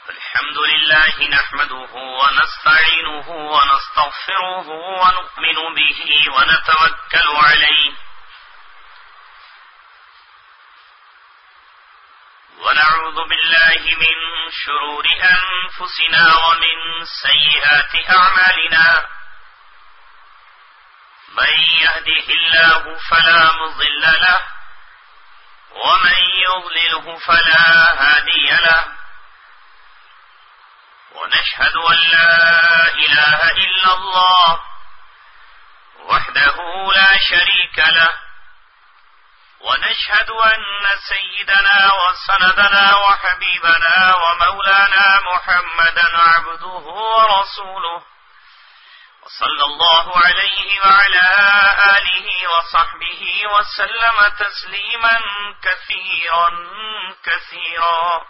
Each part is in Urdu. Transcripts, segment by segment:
الحمد لله نحمده ونستعينه ونستغفره ونؤمن به ونتوكل عليه ونعوذ بالله من شرور أنفسنا ومن سيئات أعمالنا من يهده الله فلا مضل له ومن يضلله فلا هادي له ونشهد أن لا إله إلا الله وحده لا شريك له ونشهد أن سيدنا وسندنا وحبيبنا ومولانا محمدا عبده ورسوله وصلى الله عليه وعلى آله وصحبه وسلم تسليما كثيرا كثيرا.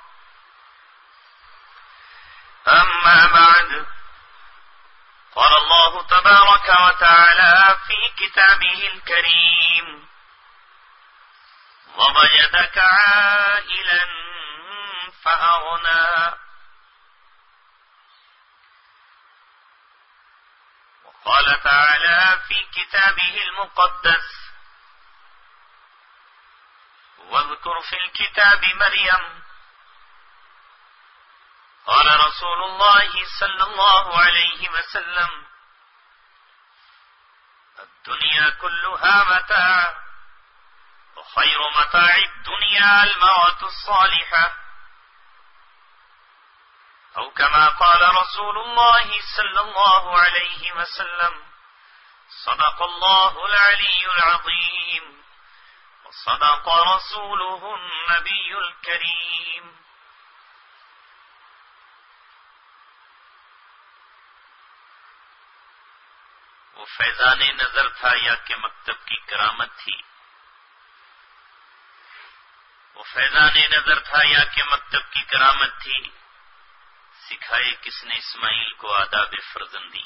أما بعد، قال الله تبارك وتعالى في كتابه الكريم: ووجدك عائلا فأغنى. وقال تعالى في كتابه المقدس: واذكر في الكتاب مريم. قال رسول الله صلى الله عليه وسلم: الدنيا كلها متاع وخير متاع الدنيا المرأة الصالحة، أو كما قال رسول الله صلى الله عليه وسلم: صدق الله العلي العظيم وصدق رسوله النبي الكريم. وہ فیضان نظر تھا یا کہ مکتب کی کرامت تھی؟ وہ فیضان نظر تھا یا کہ مکتب کی کرامت تھی؟ سکھائے کس نے اسماعیل کو آداب فرزندی؟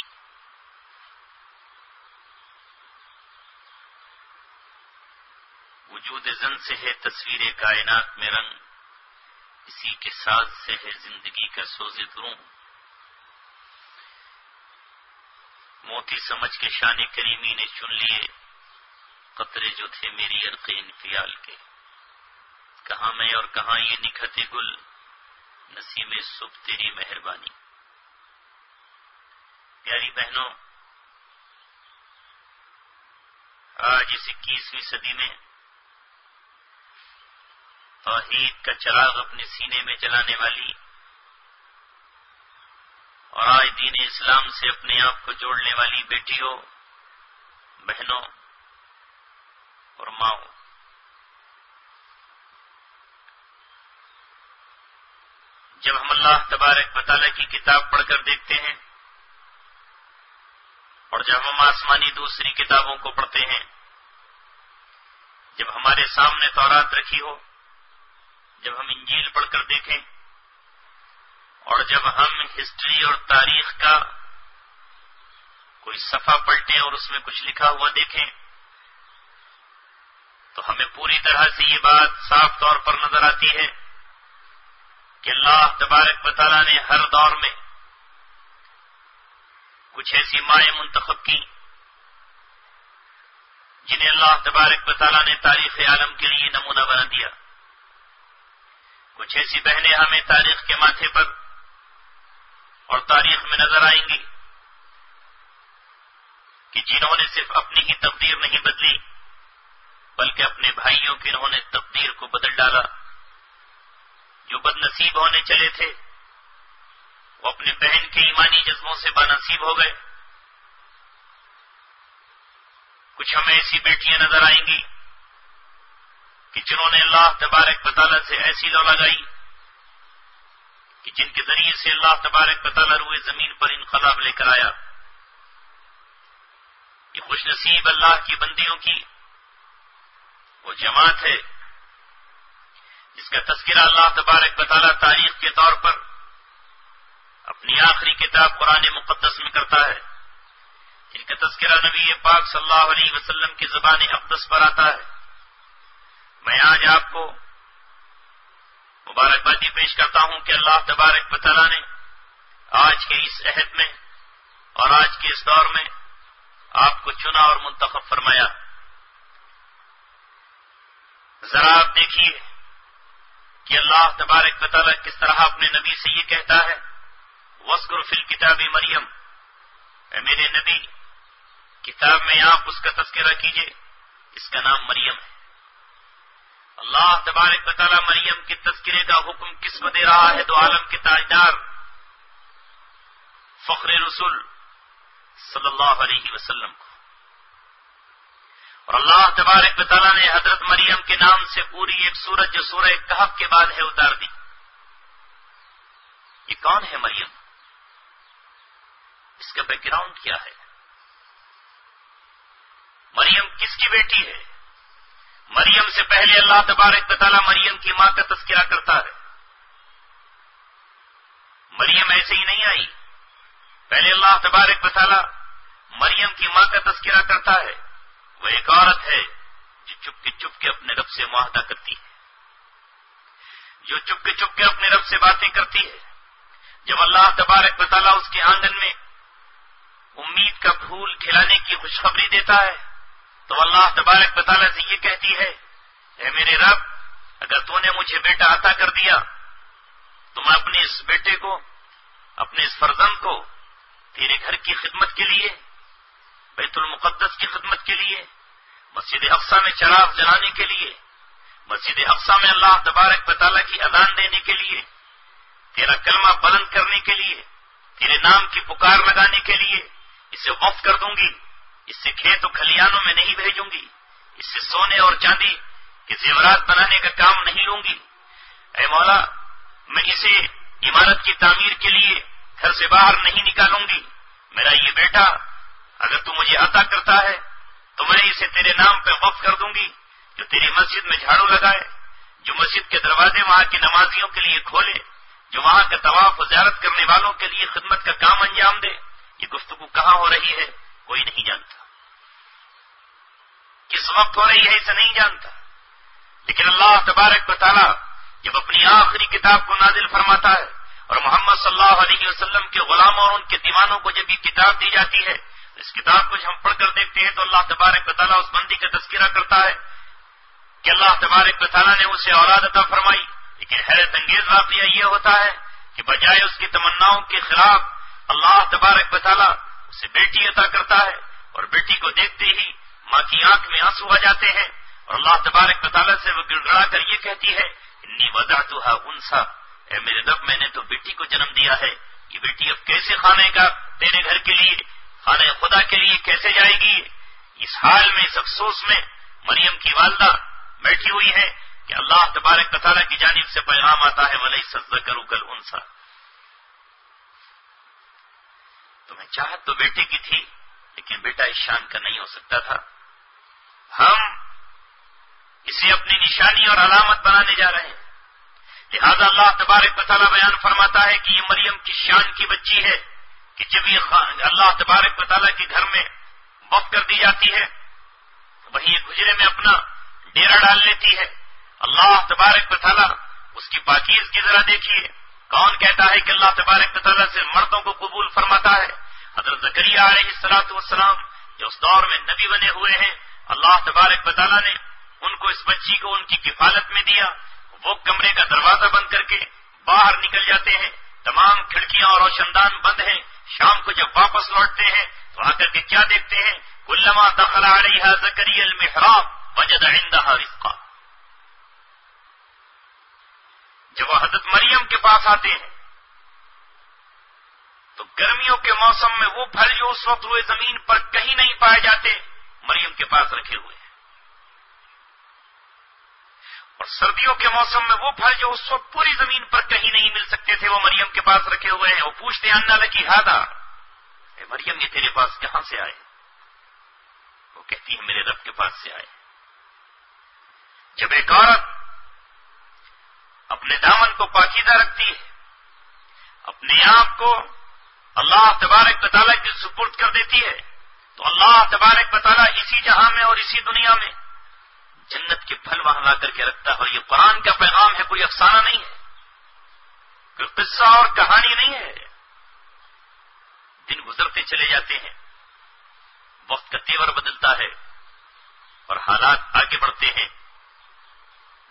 وجود زن سے ہے تصویر کائنات میں رنگ، اسی کے ساز سے ہے زندگی کا سوز دروں. موتی سمجھ کے شان کریمی نے چن لیے قطرے جو تھے میری عرق انفیال کے. کہاں میں اور کہاں یہ نکھتے گل، نسیم صبح تیری مہربانی. پیاری بہنوں، آج اس 21ویں صدی میں توحید کا چراغ اپنے سینے میں جلانے والی اور آج دین اسلام سے اپنے آپ کو جوڑنے والی بیٹیوں، بہنوں اور ماؤں، جب ہم اللہ تبارک و تعالیٰ کی کتاب پڑھ کر دیکھتے ہیں اور جب ہم آسمانی دوسری کتابوں کو پڑھتے ہیں، جب ہمارے سامنے تورات رکھی ہو، جب ہم انجیل پڑھ کر دیکھیں اور جب ہم ہسٹری اور تاریخ کا کوئی صفحہ پلٹیں اور اس میں کچھ لکھا ہوا دیکھیں، تو ہمیں پوری طرح سے یہ بات صاف طور پر نظر آتی ہے کہ اللہ تبارک و تعالیٰ نے ہر دور میں کچھ ایسی مائیں منتخب کی جنہیں اللہ تبارک و تعالیٰ نے تاریخ عالم کے لیے نمونہ بنا دیا. کچھ ایسی بہنیں ہمیں تاریخ کے ماتھے پر اور تاریخ میں نظر آئیں گی کہ جنہوں نے صرف اپنی ہی تقدیر نہیں بدلی بلکہ اپنے بھائیوں کی انہوں نے تقدیر کو بدل ڈالا. جو بد نصیب ہونے چلے تھے وہ اپنے بہن کے ایمانی جذبوں سے بانصیب ہو گئے. کچھ ہمیں ایسی بیٹیاں نظر آئیں گی کہ جنہوں نے اللہ تبارک و تعالیٰ سے ایسی لو لگائی کہ جن کے ذریعے سے اللہ تبارک و تعالیٰ روئے زمین پر انقلاب لے کر آیا. یہ خوش نصیب اللہ کی بندیوں کی وہ جماعت ہے جس کا تذکرہ اللہ تبارک و تعالیٰ تاریخ کے طور پر اپنی آخری کتاب قرآن مقدس میں کرتا ہے، جن کا تذکرہ نبی پاک صلی اللہ علیہ وسلم کی زبان اقدس پر آتا ہے. میں آج آج آپ کو مبارکبادی پیش کرتا ہوں کہ اللہ تبارک و تعالیٰ نے آج کے اس عہد میں اور آج کے اس دور میں آپ کو چنا اور منتخب فرمایا۔ ذرا آپ دیکھیے کہ اللہ تبارک و تعالیٰ کس طرح اپنے نبی سے یہ کہتا ہے، وَاذْكُرْ فِي الْكِتَابِ مریم، اے میرے نبی کتاب میں آپ اس کا تذکرہ کیجئے، اس کا نام مریم ہے۔ اللہ تبارک و تعالیٰ مریم کے تذکرے کا حکم کس کو دے رہا ہے؟ دو عالم کے تاجدار فخر رسول صلی اللہ علیہ وسلم کو۔ اور اللہ تبارک و تعالیٰ نے حضرت مریم کے نام سے پوری ایک سورت جو سورہ کہف کے بعد ہے اتار دی۔ یہ کون ہے مریم؟ اس کا بیک گراؤنڈ کیا ہے؟ مریم کس کی بیٹی ہے؟ مریم سے پہلے اللہ تبارک و تعالیٰ مریم کی ماں کا تذکرہ کرتا ہے۔ مریم ایسے ہی نہیں آئی، پہلے اللہ تبارک و تعالیٰ مریم کی ماں کا تذکرہ کرتا ہے۔ وہ ایک عورت ہے جو چپ کے اپنے رب سے معاہدہ کرتی ہے، جو چپ کے اپنے رب سے باتیں کرتی ہے۔ جب اللہ تبارک و تعالیٰ اس کے آنگن میں امید کا پھول کھلانے کی خوشخبری دیتا ہے تو اللہ تبارک و تعالیٰ سے یہ کہتی ہے، اے میرے رب، اگر تو نے مجھے بیٹا عطا کر دیا تو میں اپنے اس بیٹے کو، اپنے اس فرزند کو تیرے گھر کی خدمت کے لیے، بیت المقدس کی خدمت کے لیے، مسجد اقصی میں چراغ جلانے کے لیے، مسجد اقصی میں اللہ تبارک و تعالیٰ کی اذان دینے کے لیے، تیرا کلمہ بلند کرنے کے لیے، تیرے نام کی پکار لگانے کے لیے اسے وقف کر دوں گی، اس سے کھیت و کھلیانوں میں نہیں بھیجوں گی، اس سے سونے اور چاندی کے زیورات بنانے کا کام نہیں لوں گی۔ اے مولا، میں اسے عمارت کی تعمیر کے لیے گھر سے باہر نہیں نکالوں گی۔ میرا یہ بیٹا اگر تو مجھے عطا کرتا ہے تو میں اسے تیرے نام پہ وقف کر دوں گی، جو تیری مسجد میں جھاڑو لگائے، جو مسجد کے دروازے وہاں کے نمازیوں کے لیے کھولے، جو وہاں کا طواف و زیارت کرنے والوں کے لیے خدمت کا کام انجام دے۔ یہ گفتگو کہاں ہو رہی ہے کوئی نہیں جانتا، کس وقت ہو رہی ہے اسے نہیں جانتا، لیکن اللہ تبارک و تعالیٰ جب اپنی آخری کتاب کو نازل فرماتا ہے اور محمد صلی اللہ علیہ وسلم کے غلاموں اور ان کے دیوانوں کو جب یہ کتاب دی جاتی ہے، اس کتاب کو جب ہم پڑھ کر دیکھتے ہیں تو اللہ تبارک و تعالیٰ اس بندی کا تذکرہ کرتا ہے کہ اللہ تبارک و تعالیٰ نے اسے اولاد عطا فرمائی، لیکن حیرت انگیز واقعہ یہ ہوتا ہے کہ بجائے اس کی تمناؤں کے خلاف اللہ تبارک و تعالیٰ اسے بیٹی عطا کرتا ہے، اور بیٹی کو دیکھتے ہی ماں کی آنکھ میں آنسو آ جاتے ہیں، اور اللہ تبارک و تعالیٰ سے وہ گڑ گڑا کر یہ کہتی ہے، انی وضعتها انثى، اے میرے رب میں نے تو بیٹی کو جنم دیا ہے، یہ بیٹی اب کیسے خانے کا تیرے گھر کے لیے، خانے خدا کے لیے کیسے جائے گی؟ اس حال میں، اس افسوس میں مریم کی والدہ بیٹھی ہوئی ہے کہ اللہ تبارک و تعالیٰ کی جانب سے پیغام آتا ہے وَلَيْسَ الذَّكَرُ كَالْأُنثىٰ۔ تمہیں چاہت تو بیٹے کی تھی لیکن بیٹا اس شان کا نہیں ہو سکتا تھا، ہم اسے اپنی نشانی اور علامت بنانے جا رہے ہیں۔ لہذا اللہ تبارک و تعالیٰ بیان فرماتا ہے کہ یہ مریم کی شان کی بچی ہے کہ جب یہ اللہ تبارک و تعالیٰ کے گھر میں وقف کر دی جاتی ہے وہیں ایک حجرے میں اپنا ڈیرا ڈال لیتی ہے۔ اللہ تبارک و تعالیٰ اس کی پاکیزگی ذرا دیکھیے، کون کہتا ہے کہ اللہ تبارک و تعالیٰ سے مردوں کو قبول فرماتا ہے؟ حضرت زکریا علیہ السلام جو اس دور میں نبی بنے ہوئے ہیں، اللہ تبارک و تعالیٰ نے ان کو اس بچی کو ان کی کفالت میں دیا۔ وہ کمرے کا دروازہ بند کر کے باہر نکل جاتے ہیں، تمام کھڑکیاں اور روشندان بند ہیں۔ شام کو جب واپس لوٹتے ہیں تو آ کر کے کیا دیکھتے ہیں؟ کلما دخل علیہا زکریا المحراب وجد عندها رزقا۔ جب وہ حضرت مریم کے پاس آتے ہیں تو گرمیوں کے موسم میں وہ پھل جو اس وقت روئے زمین پر کہیں نہیں پائے جاتے مریم کے پاس رکھے ہوئے ہیں، اور سردیوں کے موسم میں وہ پھل جو اس وقت پوری زمین پر کہیں نہیں مل سکتے تھے وہ مریم کے پاس رکھے ہوئے ہیں۔ وہ پوچھتے ہیں انا لکی ھذا، اے مریم یہ تیرے پاس کہاں سے آئے؟ وہ کہتی ہے میرے رب کے پاس سے آئے۔ جب ایک عورت اپنے دامن کو پاکیزہ رکھتی ہے، اپنے آپ کو اللہ تبارک و تعالیٰ کی سپرد کر دیتی ہے، تو اللہ تبارک و تعالیٰ اسی جہاں میں اور اسی دنیا میں جنت کے پھل وہاں لا کر کے رکھتا ہے. اور یہ قرآن کا پیغام ہے، کوئی افسانہ نہیں ہے، کوئی قصہ اور کہانی نہیں ہے. دن گزرتے چلے جاتے ہیں، وقت کا تیور بدلتا ہے اور حالات آگے بڑھتے ہیں.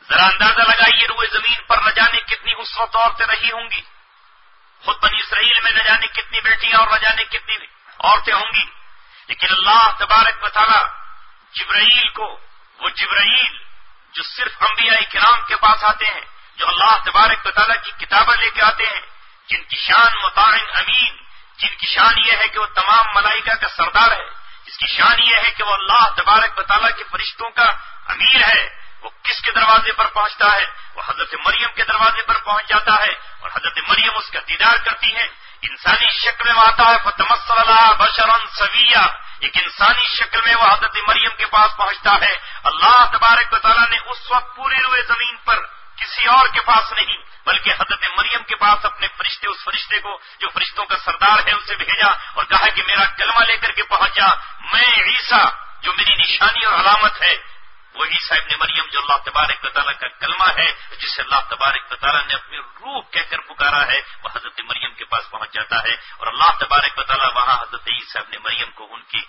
ذرا اندازہ لگائیے روئے زمین پر نہ جانے کتنی اس وقت عورتیں رہی ہوں گی، خود بنی اسرائیل میں نہ جانے کتنی بیٹیاں اور نہ جانے کتنی عورتیں ہوں گی. لیکن اللہ تبارک و تعالی جبرائیل کو، وہ جبرائیل جو صرف انبیاء کرام کے پاس آتے ہیں، جو اللہ تبارک و تعالی کی کتابیں لے کے آتے ہیں، جن کی شان مطاع امین، جن کی شان یہ ہے کہ وہ تمام ملائکہ کا سردار ہے، جس کی شان یہ ہے کہ وہ اللہ تبارک و تعالی کے فرشتوں کا امیر ہے، وہ کس کے دروازے پر پہنچتا ہے؟ وہ حضرت مریم کے دروازے پر پہنچ جاتا ہے اور حضرت مریم اس کا دیدار کرتی ہے. انسانی شکل میں آتا ہے، فتمثل لها بشرا سویا، ایک انسانی شکل میں وہ حضرت مریم کے پاس پہنچتا ہے. اللہ تبارک و تعالیٰ نے اس وقت پوری روئے زمین پر کسی اور کے پاس نہیں بلکہ حضرت مریم کے پاس اپنے فرشتے، اس فرشتے کو جو فرشتوں کا سردار ہے اسے بھیجا اور کہا کہ میرا کلمہ لے کر کے پہنچ جا. میں عیسیٰ جو میری نشانی اور علامت ہے، وہ عیسیٰ ابن مریم جو اللہ تبارک و تعالیٰ کا کلمہ ہے، جسے اللہ تبارک و تعالیٰ نے اپنی روح کہہ کر پکارا ہے، وہ حضرت مریم کے پاس پہنچ جاتا ہے. اور اللہ تبارک و تعالیٰ وہاں حضرت عیسیٰ ابن مریم کو ان کی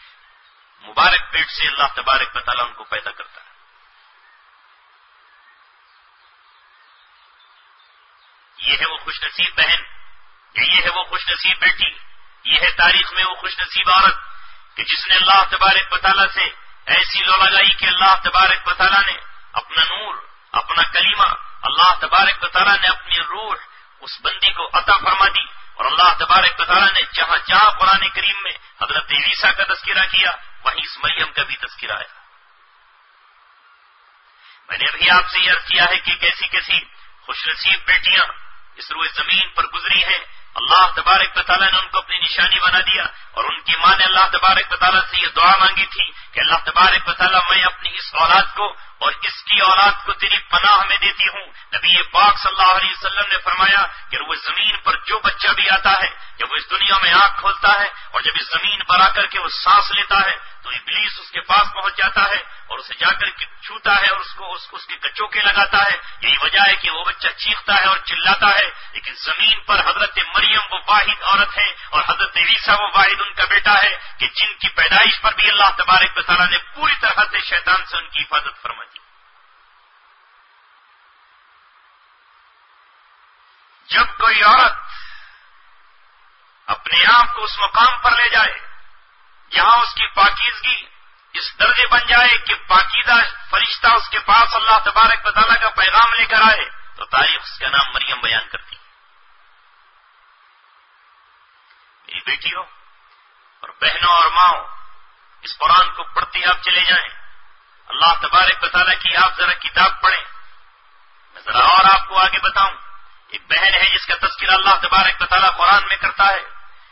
مبارک پیٹ سے اللہ تبارک و تعالیٰ ان کو پیدا کرتا ہے. یہ ہے وہ خوش نصیب بہن، یہ ہے وہ خوش نصیب بیٹی، یہ ہے تاریخ میں وہ خوش نصیب عورت کہ جس نے اللہ تبارک و تعالیٰ سے ایسی لو لگائی کہ اللہ تبارک و تعالیٰ نے اپنا نور، اپنا کلمہ، اللہ تبارک و تعالیٰ نے اپنی روح اس بندی کو عطا فرما دی. اور اللہ تبارک و تعالیٰ نے جہاں جہاں قرآن کریم میں حضرت عیسیٰ کا تذکرہ کیا وہیں اس مریم کا بھی تذکرہ آیا. میں نے ابھی آپ سے یہ عرض کیا ہے کہ کیسی کیسی خوش نصیب بیٹیاں اس روئے زمین پر گزری ہیں. اللہ تبارک و تعالیٰ نے ان کو اپنی نشانی بنا دیا اور ان کی ماں نے اللہ تبارک و تعالیٰ سے یہ دعا مانگی تھی کہ اللہ تبارک و تعالیٰ میں اپنی اس اولاد کو اور اس کی اولاد کو تیری پناہ میں دیتی ہوں. نبی پاک صلی اللہ علیہ وسلم نے فرمایا کہ وہ زمین پر جو بچہ بھی آتا ہے، جب وہ اس دنیا میں آنکھ کھولتا ہے اور جب اس زمین پر آ کر کے وہ سانس لیتا ہے تو ابلیس اس کے پاس پہنچ جاتا ہے اور اسے جا کر کے چھوتا ہے اور اس کے کچوکے لگاتا ہے. یہی وجہ ہے کہ وہ بچہ چیختا ہے اور چلاتا ہے. لیکن زمین پر حضرت مریم وہ واحد عورت ہے اور حضرت عیسیٰ وہ واحد ان کا بیٹا ہے کہ جن کی پیدائش پر بھی اللہ تبارک و تعالیٰ نے پوری طرح سے شیطان سے ان کی حفاظت فرما دی. جب کوئی عورت اپنے آپ کو اس مقام پر لے جائے جہاں اس کی پاکیزگی اس درجے بن جائے کہ پاکیزہ فرشتہ اس کے پاس اللہ تبارک و تعالیٰ کا پیغام لے کر آئے تو تاریخ اس کا نام مریم بیان کرتی ہے. میری بیٹیوں اور بہنوں اور ماؤں، اس قرآن کو پڑھتے آپ چلے جائیں. اللہ تبارک و تعالیٰ کی آپ ذرا کتاب پڑھیں. میں ذرا اور آپ کو آگے بتاؤں. ایک بہن ہے جس کا تذکرہ اللہ تبارک و تعالیٰ قرآن میں کرتا ہے.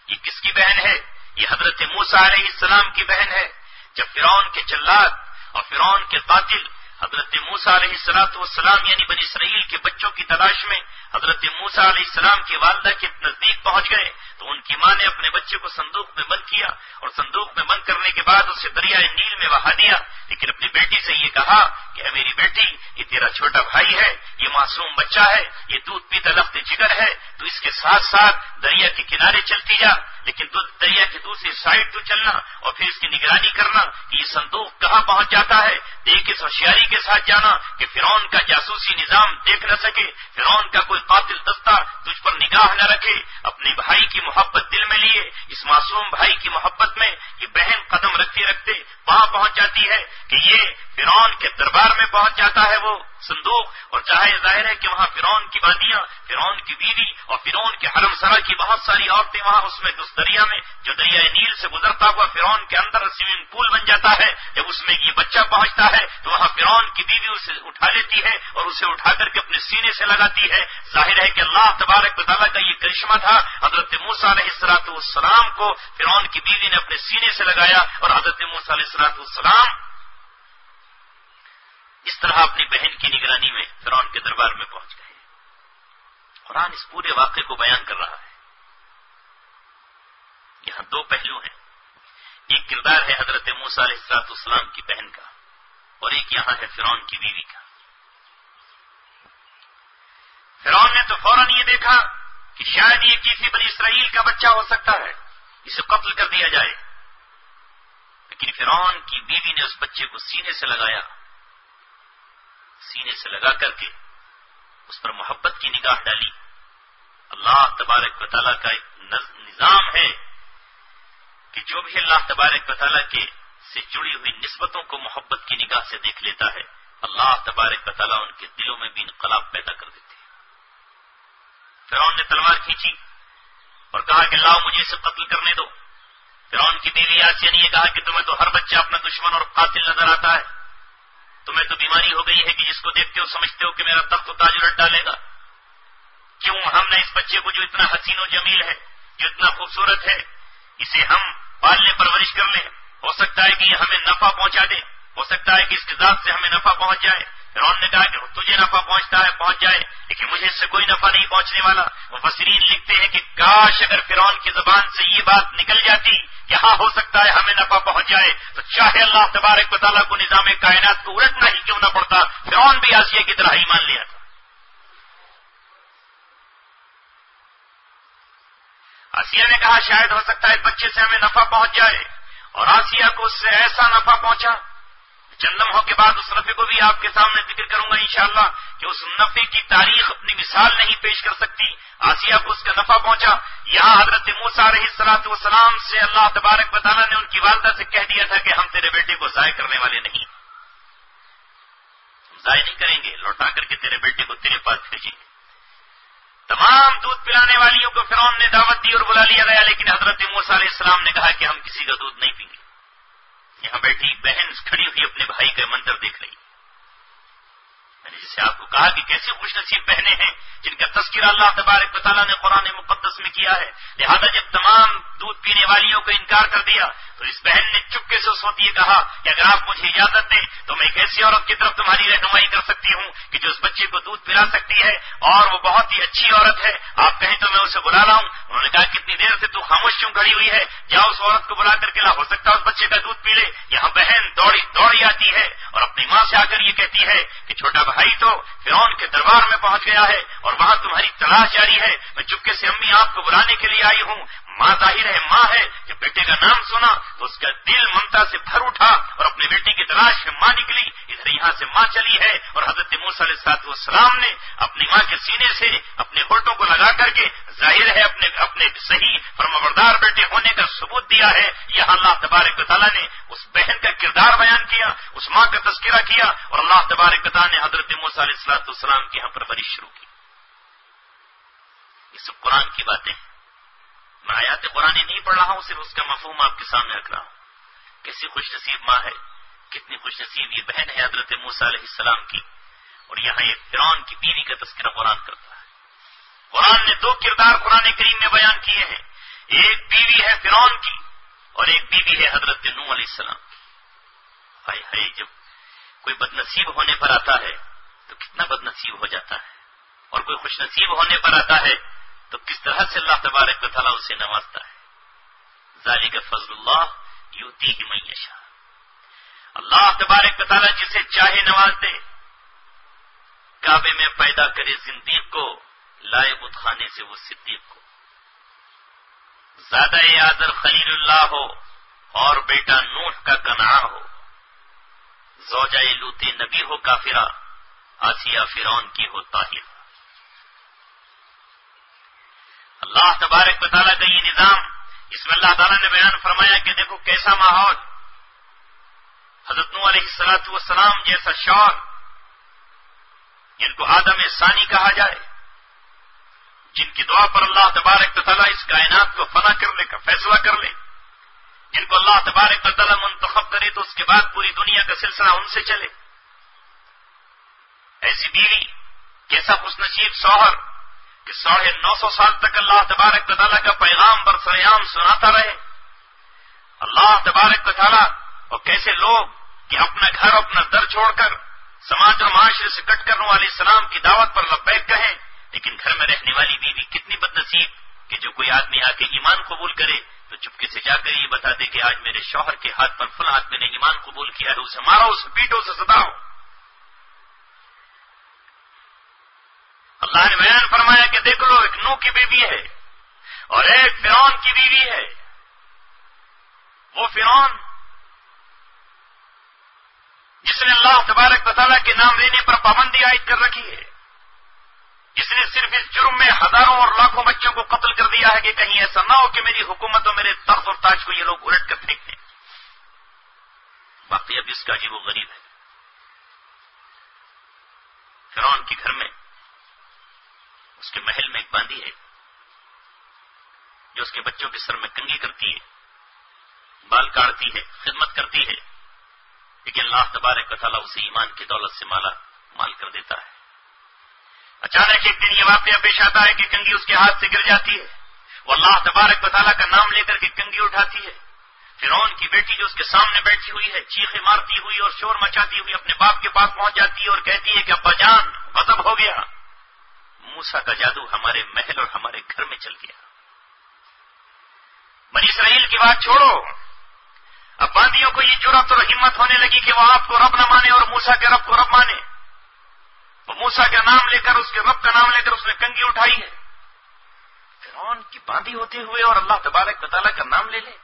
یہ کس کی بہن ہے؟ یہ حضرت موسیٰ علیہ السلام کی بہن ہے. جب فرعون کے جلاد اور فرعون کے قاتل حضرت موسیٰ علیہ السلام یعنی بنی اسرائیل کے بچوں کی تلاش میں حضرت موسیٰ علیہ السلام کی والدہ کے نزدیک پہنچ گئے تو ان کی ماں نے اپنے بچے کو صندوق میں بند کیا اور صندوق میں بند کرنے کے بعد اسے دریائے نیل میں بہا دیا. لیکن اپنی بیٹی سے یہ کہا کہ اے میری بیٹی، یہ تیرا چھوٹا بھائی ہے، یہ معصوم بچہ ہے، یہ دودھ پیتا لخت جگر ہے، تو اس کے ساتھ ساتھ دریا کے کنارے چلتی جا، لیکن دریا کی دوسری سائڈ تو چلنا اور پھر اس کی نگرانی کرنا کہ یہ صندوق کہاں پہنچ جاتا ہے. دیکھ اس ہوشیاری کے ساتھ جانا کہ فرعون کا جاسوسی نظام دیکھ نہ سکے، فرعون کا کوئی قاتل دستہ تجھ پر نگاہ نہ رکھے. اپنے بھائی کی محبت دل میں لیے اس معصوم بھائی کی محبت میں یہ بہن قدم رکھتے رکھتے وہاں پہنچ جاتی ہے کہ یہ فرعون کے دربار میں پہنچ جاتا ہے وہ صندوق. اور چاہے ظاہر ہے کہ وہاں فرعون کی باندیاں، فرعون کی بیوی اور فرعون کے حرم سرا کی بہت ساری عورتیں وہاں اس میں اس دریا میں جو دریائے نیل سے گزرتا ہوا فرعون کے اندر سوئمنگ پول بن جاتا ہے. جب اس میں یہ بچہ پہنچتا ہے تو وہاں فرعون کی بیوی اسے اٹھا لیتی ہے اور اسے اٹھا کر کے اپنے سینے سے لگاتی ہے. ظاہر ہے کہ اللہ تبارک و تعالیٰ کا یہ کرشمہ تھا. حضرت موسیٰ علیہ السلام کو فرعون کی بیوی نے اپنے سینے سے لگایا اور حضرت موسیٰ علیہ السلام اس طرح اپنی بہن کی نگرانی میں فرعون کے دربار میں پہنچ گئے. قرآن اس پورے واقعے کو بیان کر رہا ہے. یہاں دو پہلو ہیں. ایک کردار ہے حضرت موسیٰ علیہ السلام کی بہن کا اور ایک یہاں ہے فرعون کی بیوی کا۔ فرعون نے تو فوراً یہ دیکھا کہ شاید یہ کسی بنی اسرائیل کا بچہ ہو سکتا ہے، اسے قتل کر دیا جائے، لیکن فرعون کی بیوی نے اس بچے کو سینے سے لگایا، سینے سے لگا کر کے اس پر محبت کی نگاہ ڈالی۔ اللہ تبارک و تعالیٰ کا ایک نظام ہے کہ جو بھی اللہ تبارک و تعالیٰ کے سے جڑی ہوئی نسبتوں کو محبت کی نگاہ سے دیکھ لیتا ہے، اللہ تبارک و تعالیٰ ان کے دلوں میں بھی انقلاب پیدا کر دیتے ہیں۔ فرعون نے تلوار کھینچی اور کہا کہ لاؤ مجھے اسے قتل کرنے دو۔ فرعون کی بیوی آسیہ نے یہ کہا کہ تمہیں تو ہر بچہ اپنا دشمن اور قاتل نظر آتا ہے، تمہیں تو بیماری ہو گئی ہے کہ جس کو دیکھتے ہو سمجھتے ہو کہ میرا تخت و تاج الٹ ڈالے گا۔ کیوں ہم نے اس بچے کو جو اتنا حسین و جمیل ہے، جو اتنا خوبصورت ہے، اسے ہم پال لیں، پرورش کر لیں، ہو سکتا ہے کہ یہ ہمیں نفع پہنچا دے، ہو سکتا ہے کہ اس کی ذات سے ہمیں نفع پہنچ جائے۔ فرعون نے کہا کہ تجھے نفع پہنچتا ہے پہنچ جائے، لیکن مجھے اس سے کوئی نفع نہیں پہنچنے والا۔ مفسرین لکھتے ہیں کہ کاش اگر فرعون کی زبان سے یہ بات نکل جاتی کہ ہاں ہو سکتا ہے ہمیں نفع پہنچ جائے، تو چاہے اللہ تبارک و تعالیٰ کو نظام کائنات کو الٹنا ہی کیوں نہ پڑتا، فرعون بھی آسیہ کی طرح ہی مان لیا تھا۔ آسیہ نے کہا شاید ہو سکتا ہے اس بچے سے ہمیں نفع پہنچ جائے، اور آسیہ کو اس سے ایسا نفع پہنچا، چند لمحوں کے بعد اس نفع کو بھی آپ کے سامنے ذکر کروں گا انشاءاللہ کہ اس نفع کی تاریخ اپنی مثال نہیں پیش کر سکتی۔ آسیہ کو اس کا نفع پہنچا۔ یہاں حضرت موسیٰ علیہ السلام سے اللہ تبارک و تعالیٰ نے ان کی والدہ سے کہہ دیا تھا کہ ہم تیرے بیٹے کو ضائع کرنے والے نہیں، ہم ضائع نہیں کریں گے، لوٹا کر کے تیرے بیٹے کو تیرے پاس بھیجیں گے۔ تمام دودھ پلانے والیوں کو فرعون نے دعوت دی اور بلا لیا گیا، لیکن حضرت موسیٰ علیہ السلام نے کہا کہ ہم کسی کا دودھ نہیں پئیں گے۔ یہاں بیٹھی بہن کھڑی ہوئی اپنے بھائی کا منظر دیکھ رہی، میں نے جسے آپ کو کہا کہ کیسی خوش نصیب بہنیں ہیں جن کا تذکرہ اللہ تبارک و تعالیٰ نے قرآن مقدس میں کیا ہے۔ لہذا جب تمام دودھ پینے والیوں کو انکار کر دیا تو اس بہن نے چپکے سے اس وقت یہ کہا کہ اگر آپ مجھے اجازت دیں تو میں ایک ایسی عورت کی طرف تمہاری رہنمائی کر سکتی ہوں کہ جو اس بچے کو دودھ پلا سکتی ہے، اور وہ بہت ہی اچھی عورت ہے، آپ کہیں تو میں اسے بلا لاؤں۔ انہوں نے کہا کتنی دیر سے تو خاموش کیوں کھڑی ہوئی ہے، جاؤ اس عورت کو بلا کر کے لا، ہو سکتا ہے اس بچے کا دودھ پی لے۔ یہاں بہن دوڑی آتی ہے اور اپنی ماں سے آ کر یہ کہتی ہے کہ چھوٹا بھائی تو فرعون کے دربار میں پہنچ گیا ہے اور وہاں تمہاری تلاش جاری ہے، میں چپکے سے امی آپ کو بلانے کے لیے آئی ہوں۔ ماں ظاہر ہے ماں ہے، جب بیٹے کا نام سنا تو اس کا دل ممتا سے بھر اٹھا اور اپنے بیٹے کی تلاش میں ماں نکلی۔ ادھر یہاں سے ماں چلی ہے اور حضرت موسیٰ علیہ السلام نے اپنی ماں کے سینے سے اپنے ہونٹوں کو لگا کر کے ظاہر ہے اپنے صحیح فرمانبردار بیٹے ہونے کا ثبوت دیا ہے۔ یہاں اللہ تبارک و تعالیٰ نے اس بہن کا کردار بیان کیا، اس ماں کا تذکرہ کیا، اور اللہ تبارک و تعالیٰ نے حضرت موسیٰ علیہ السلام کی یہاں پرورش شروع کی۔ یہ سب قرآن کی باتیں ہیں، میں آیات قرآن نہیں پڑھ رہا ہوں، صرف اس کا مفہوم آپ کے سامنے رکھ رہا ہوں۔ کیسی خوش نصیب ماں ہے، کتنی خوش نصیب یہ بہن ہے حضرت موسیٰ علیہ السلام کی، اور یہاں یہ فرعون کی بیوی کا تذکرہ قرآن کرتا ہے۔ قرآن نے دو کردار قرآن کریم میں بیان کیے ہیں، ایک بیوی ہے فرعون کی اور ایک بیوی ہے حضرت نوح علیہ السلام کی۔ ہائے ہائے، جب کوئی بد نصیب ہونے پر آتا ہے تو کتنا بد نصیب ہو جاتا ہے، اور کوئی خوش نصیب ہونے پر آتا ہے تو کس طرح سے اللہ تبارک و تعالیٰ اسے نوازتا ہے۔ ذالک فضل اللہ یؤتیہ من یشاء، اللہ تبارک و تعالیٰ جسے چاہے نواز دے۔ کعبے میں پیدا کرے زندیق کو، لائے بت خانے سے وہ صدیق کو۔ زادہ آذر خلیل اللہ ہو اور بیٹا نوح کا کنعان ہو، زوجہ لوط نبی ہو کافرہ، آسیہ فرعون کی ہو طاہرہ۔ اللہ تبارک و تعالیٰ کا یہ نظام، اس میں اللہ تعالیٰ نے بیان فرمایا کہ دیکھو کیسا ماحول، حضرت نوح علیہ السلام جیسا شور، جن کو آدم ثانی کہا جائے، جن کی دعا پر اللہ تبارک و تعالیٰ اس کائنات کو فنا کرنے کا فیصلہ کر لے، جن کو اللہ تبارک و تعالیٰ منتخب کرے تو اس کے بعد پوری دنیا کا سلسلہ ان سے چلے۔ ایسی بیوی، کیسا خوش نصیب شوہر کہ 950 سال تک اللہ تبارک و تعالیٰ کا پیغام برسریام سناتا رہے۔ اللہ تبارک و تعالیٰ، اور کیسے لوگ کہ اپنا گھر اپنا در چھوڑ کر سماج اور معاشرے سے کٹ کر نوح علیہ السلام کی دعوت پر لبیک کہیں، لیکن گھر میں رہنے والی بیوی کتنی بد نصیب کہ جو کوئی آدمی آ کے ایمان قبول کرے تو چپکے سے جا کر یہ بتا دے کہ آج میرے شوہر کے ہاتھ پر فلاں آدمی نے ایمان قبول کیا ہے، اسے مارو، اسے پیٹو، اسے ستاؤ۔ اللہ نے بیان فرمایا کہ دیکھ لو، ایک نوح کی بیوی ہے اور ایک فرعون کی بیوی ہے۔ وہ فرعون جس نے اللہ تبارک و تعالیٰ کے نام لینے پر پابندی عائد کر رکھی ہے، جس نے صرف اس جرم میں ہزاروں اور لاکھوں بچوں کو قتل کر دیا ہے کہ کہیں ایسا نہ ہو کہ میری حکومت اور میرے تخت اور تاج کو یہ لوگ الٹ کر پھینک دیں۔ باقی اب اس کا عجیب و غریب ہے، فرعون کے گھر میں، اس کے محل میں ایک باندی ہے جو اس کے بچوں کے سر میں کنگھی کرتی ہے، بال کاٹتی ہے، خدمت کرتی ہے، لیکن اللہ تبارک و تعالیٰ اسے ایمان کی دولت سے مالا مال کر دیتا ہے۔ اچانک ایک دن یہ واقعہ پیش آتا ہے کہ کنگھی اس کے ہاتھ سے گر جاتی ہے، وہ اللہ تبارک و تعالیٰ کا نام لے کر کے کنگھی اٹھاتی ہے۔ فرعون کی بیٹی جو اس کے سامنے بیٹھی ہوئی ہے، چیخیں مارتی ہوئی اور شور مچاتی ہوئی اپنے باپ کے پاس پہنچ جاتی ہے اور کہتی ہے کہ ابا جان، غضب ہو گیا، موسیٰ کا جادو ہمارے محل اور ہمارے گھر میں چل گیا۔ بنی اسرائیل کی بات چھوڑو، اب باندیوں کو یہ جرأت اور ہمت ہونے لگی کہ وہ آپ کو رب نہ مانے اور موسیٰ کے رب کو رب مانے۔ وہ موسیٰ کا نام لے کر، اس کے رب کا نام لے کر اس نے کنگھی اٹھائی ہے۔ فرعون کی باندھی ہوتے ہوئے اور اللہ تبارک و تعالیٰ کا نام لے لے،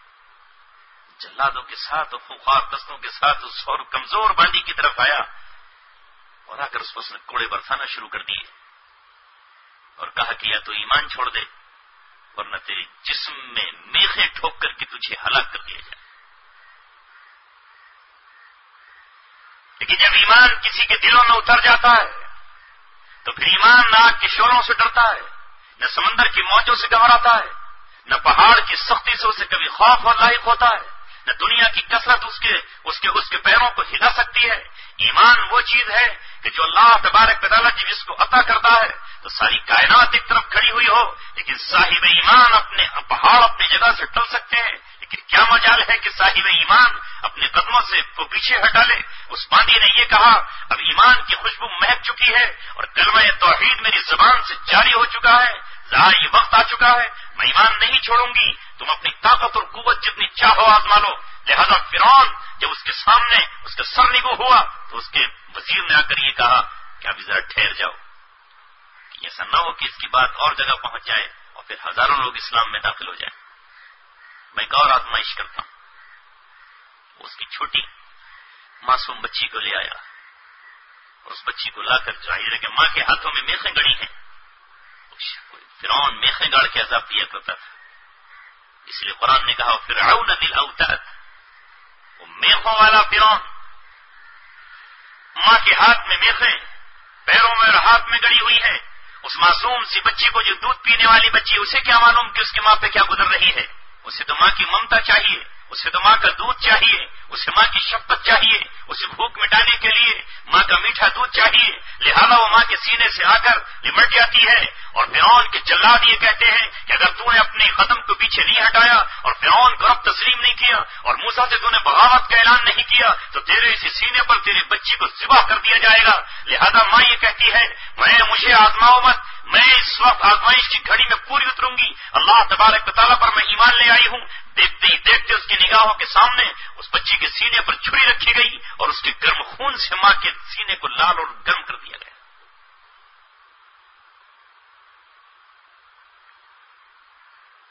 جلادوں کے ساتھ اور خوخار دستوں کے ساتھ اس اور کمزور باندھی کی طرف آیا اور آ کر اس نے کوڑے برسانا شروع کر دیے اور کہا کہ یا تو ایمان چھوڑ دے ورنہ تیرے جسم میں میخیں ٹھوک کر کے تجھے ہلاک کر دیا جائے۔ لیکن جب ایمان کسی کے دلوں میں اتر جاتا ہے تو پھر ایمان نہ آگ کے شعلوں سے ڈرتا ہے، نہ سمندر کی موجوں سے گھبراتا ہے، نہ پہاڑ کی سختی سے اسے کبھی خوف اور لاحق ہوتا ہے، نہ دنیا کی کثرت اس کے پیروں کو ہلا سکتی ہے۔ ایمان وہ چیز ہے کہ جو اللہ تبارک و تعالیٰ جب اس کو عطا کرتا ہے تو ساری کائنات ایک طرف کھڑی ہوئی ہو، لیکن صاحب ایمان اپنے پہاڑ اپنی جگہ سے ٹل سکتے ہیں، لیکن کیا مجال ہے کہ صاحب ایمان اپنے قدموں سے کو پیچھے ہٹا لے۔ اس باندھی نے یہ کہا، اب ایمان کی خوشبو مہک چکی ہے اور کلمہ توحید میری زبان سے جاری ہو چکا ہے، یہ وقت آ چکا ہے، میں ایمان نہیں چھوڑوں گی، تم اپنی طاقت اور قوت جتنی چاہو آزما لو۔ لہذا فرعون جب اس کے سامنے اس کا سر نگو ہوا تو اس کے وزیر نے آ کر یہ کہا کہ ابھی ذرا ٹھہر جاؤ، کہ ایسا نہ ہو کہ اس کی بات اور جگہ پہنچ جائے اور پھر ہزاروں لوگ اسلام میں داخل ہو جائیں۔ میں ایک اور آزمائش کرتا ہوں۔ اس کی چھوٹی معصوم بچی کو لے آیا اور اس بچی کو لا کر ظاہر ہے کہ ماں کے ہاتھوں میں میخیں گڑی ہیں، فرعون میخیں گاڑ کے عذاب دیا کرتا تھا، اس لیے قرآن نے کہا فرعون ذی الاوتاد، وہ میخوں والا فرعون، ماں کے ہاتھ میں میخیں، پیروں میں اور ہاتھ میں گڑی ہوئی ہے۔ اس معصوم سی بچی کو، جو دودھ پینے والی بچی، اسے کیا معلوم کہ اس کی ماں پہ کیا گزر رہی ہے؟ اسے تو ماں کی ممتا چاہیے، اسے تو ماں کا دودھ چاہیے، اسے ماں کی شفقت چاہیے، اسے بھوک مٹانے کے لیے ماں کا میٹھا دودھ چاہیے، لہذا وہ ماں کے سینے سے آ کر لمٹ جاتی ہے۔ اور فرعون کے جلاد یہ کہتے ہیں کہ اگر تو نے اپنے قدم کو پیچھے نہیں ہٹایا اور فرعون کو رب تسلیم نہیں کیا اور موسیٰ سے تو نے بغاوت کا اعلان نہیں کیا تو تیرے اسی سینے پر تیرے بچی کو ذبح کر دیا جائے گا۔ لہذا ماں یہ کہتی ہے مجھے آزماؤ مت، میں اس وقت آزمائش کی گھڑی میں پوری اتروں گی، اللہ تبارک و تعالیٰ پر میں ایمان لے آئی ہوں۔ دیکھتے ہی دیکھتے اس کی نگاہوں کے سامنے اس بچی کے سینے پر چھری رکھی گئی اور اس کے گرم خون سے ماں کے سینے کو لال اور گرم کر دیا گیا۔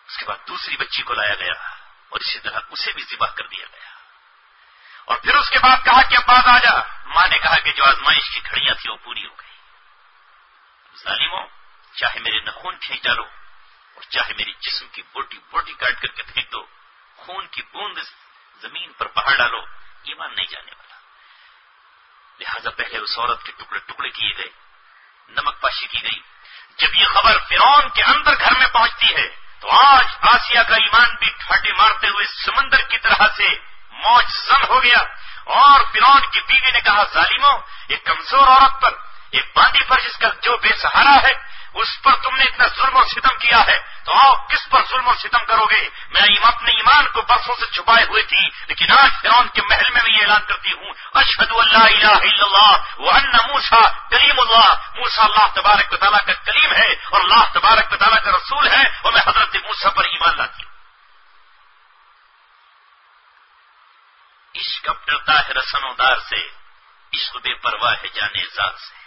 اس کے بعد دوسری بچی کو لایا گیا اور اسی طرح اسے بھی ذبح کر دیا گیا، اور پھر اس کے بعد کہا کہ اب بعد آ جا۔ ماں نے کہا کہ جو آزمائش کی گھڑیاں تھیں وہ پوری ہو گئی۔ ظالموں، چاہے میرے نخون کھینچ ڈالو اور چاہے میری جسم کی بوٹی بوٹی کاٹ کر کے پھینک دو، خون کی بوند زمین پر بہا ڈالو، ایمان نہیں جانے والا۔ لہذا پہلے اس عورت کے ٹکڑے ٹکڑے کیے گئے، نمک پاشی کی گئی۔ جب یہ خبر فرعون کے اندر گھر میں پہنچتی ہے تو آج آسیہ کا ایمان بھی ٹھاٹے مارتے ہوئے سمندر کی طرح سے موج زن ہو گیا۔ اور فرعون کی بیوی نے کہا ظالموں، ایک کمزور عورت پر، ایک باندھی پر جس کا جو بے سہارا ہے، اس پر تم نے اتنا ظلم اور ستم کیا ہے تو آؤ کس پر ظلم اور ستم کرو گے؟ میں اپنے ایمان کو برسوں سے چھپائے ہوئے تھی، لیکن آج فرعون کے محل میں یہ اعلان کرتی ہوں، اشہد ان لا الہ الا اللہ وان موسیٰ کلیم اللہ، موسیٰ اللہ تبارک و تعالیٰ کا کلیم ہے اور اللہ تبارک و تعالیٰ کا رسول ہے، اور میں حضرت موسیٰ پر ایمان لاتی ہوں۔ عشق اب ڈرتا ہے رسن و دار سے، عشق بے پرواہ ہے جانے ذات سے۔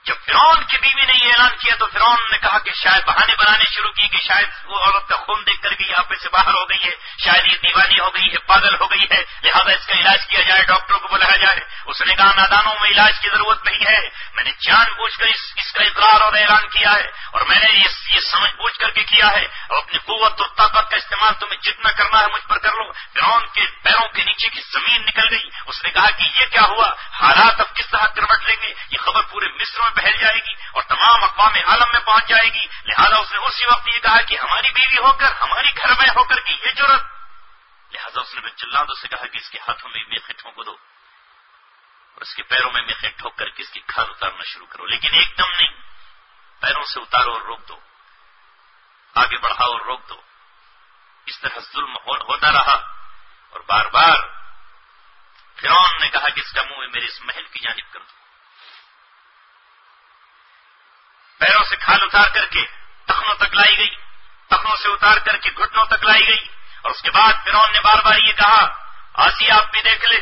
جب فرعون کی بیوی نے یہ اعلان کیا تو فرعون نے کہا کہ شاید بہانے بنانے شروع کی کہ شاید وہ عورت کا خون دیکھ کر کے یہاں پہ سے باہر ہو گئی ہے، شاید یہ دیوانی ہو گئی ہے، پاگل ہو گئی ہے، لہذا اس کا علاج کیا جائے، ڈاکٹروں کو بلایا جائے۔ اس نے کہا نادانوں میں علاج کی ضرورت نہیں ہے، میں نے جان بوجھ کر اس کا اقرار اور اعلان کیا ہے، اور میں نے یہ سمجھ بوجھ کر کے کیا ہے، اور اپنی قوت اور طاقت کا استعمال تمہیں جتنا کرنا ہے مجھ پر کر لو۔ فرعون کے پیروں کے نیچے کی زمین نکل گئی۔ اس نے کہا کہ یہ کیا ہوا، حالات اب کس طرح کروٹ لیں گے، یہ خبر پورے مصر میں پھیل جائے گی اور تمام اقوام عالم میں پہنچ جائے گی۔ لہذا اس نے اسی وقت یہ کہا کہ ہماری بیوی ہو کر، ہماری گھر میں ہو کر کی یہ جرت۔ لہذا اس نے جلادوں سے کہا کہ اس کے ہاتھوں میں میخیں ٹھونک دو اور اس کے پیروں میں میخیں ٹھوک کر کے اس کی کھال اتارنا شروع کرو، لیکن ایک دم نہیں، پیروں سے اتارو اور روک دو، آگے بڑھاؤ اور روک دو۔ اس طرح ظلم ہوتا رہا اور بار بار فرعون نے کہا کہ اس کا منہ میرے اس محل کی جانب کر دو۔ پیروں سے کھال اتار کر کے ٹخنوں تک لائی گئی، ٹخنوں سے اتار کر کے گھٹنوں تک لائی گئی، اور اس کے بعد فرعون نے بار بار یہ کہا آسیہ آپ بھی دیکھ لے،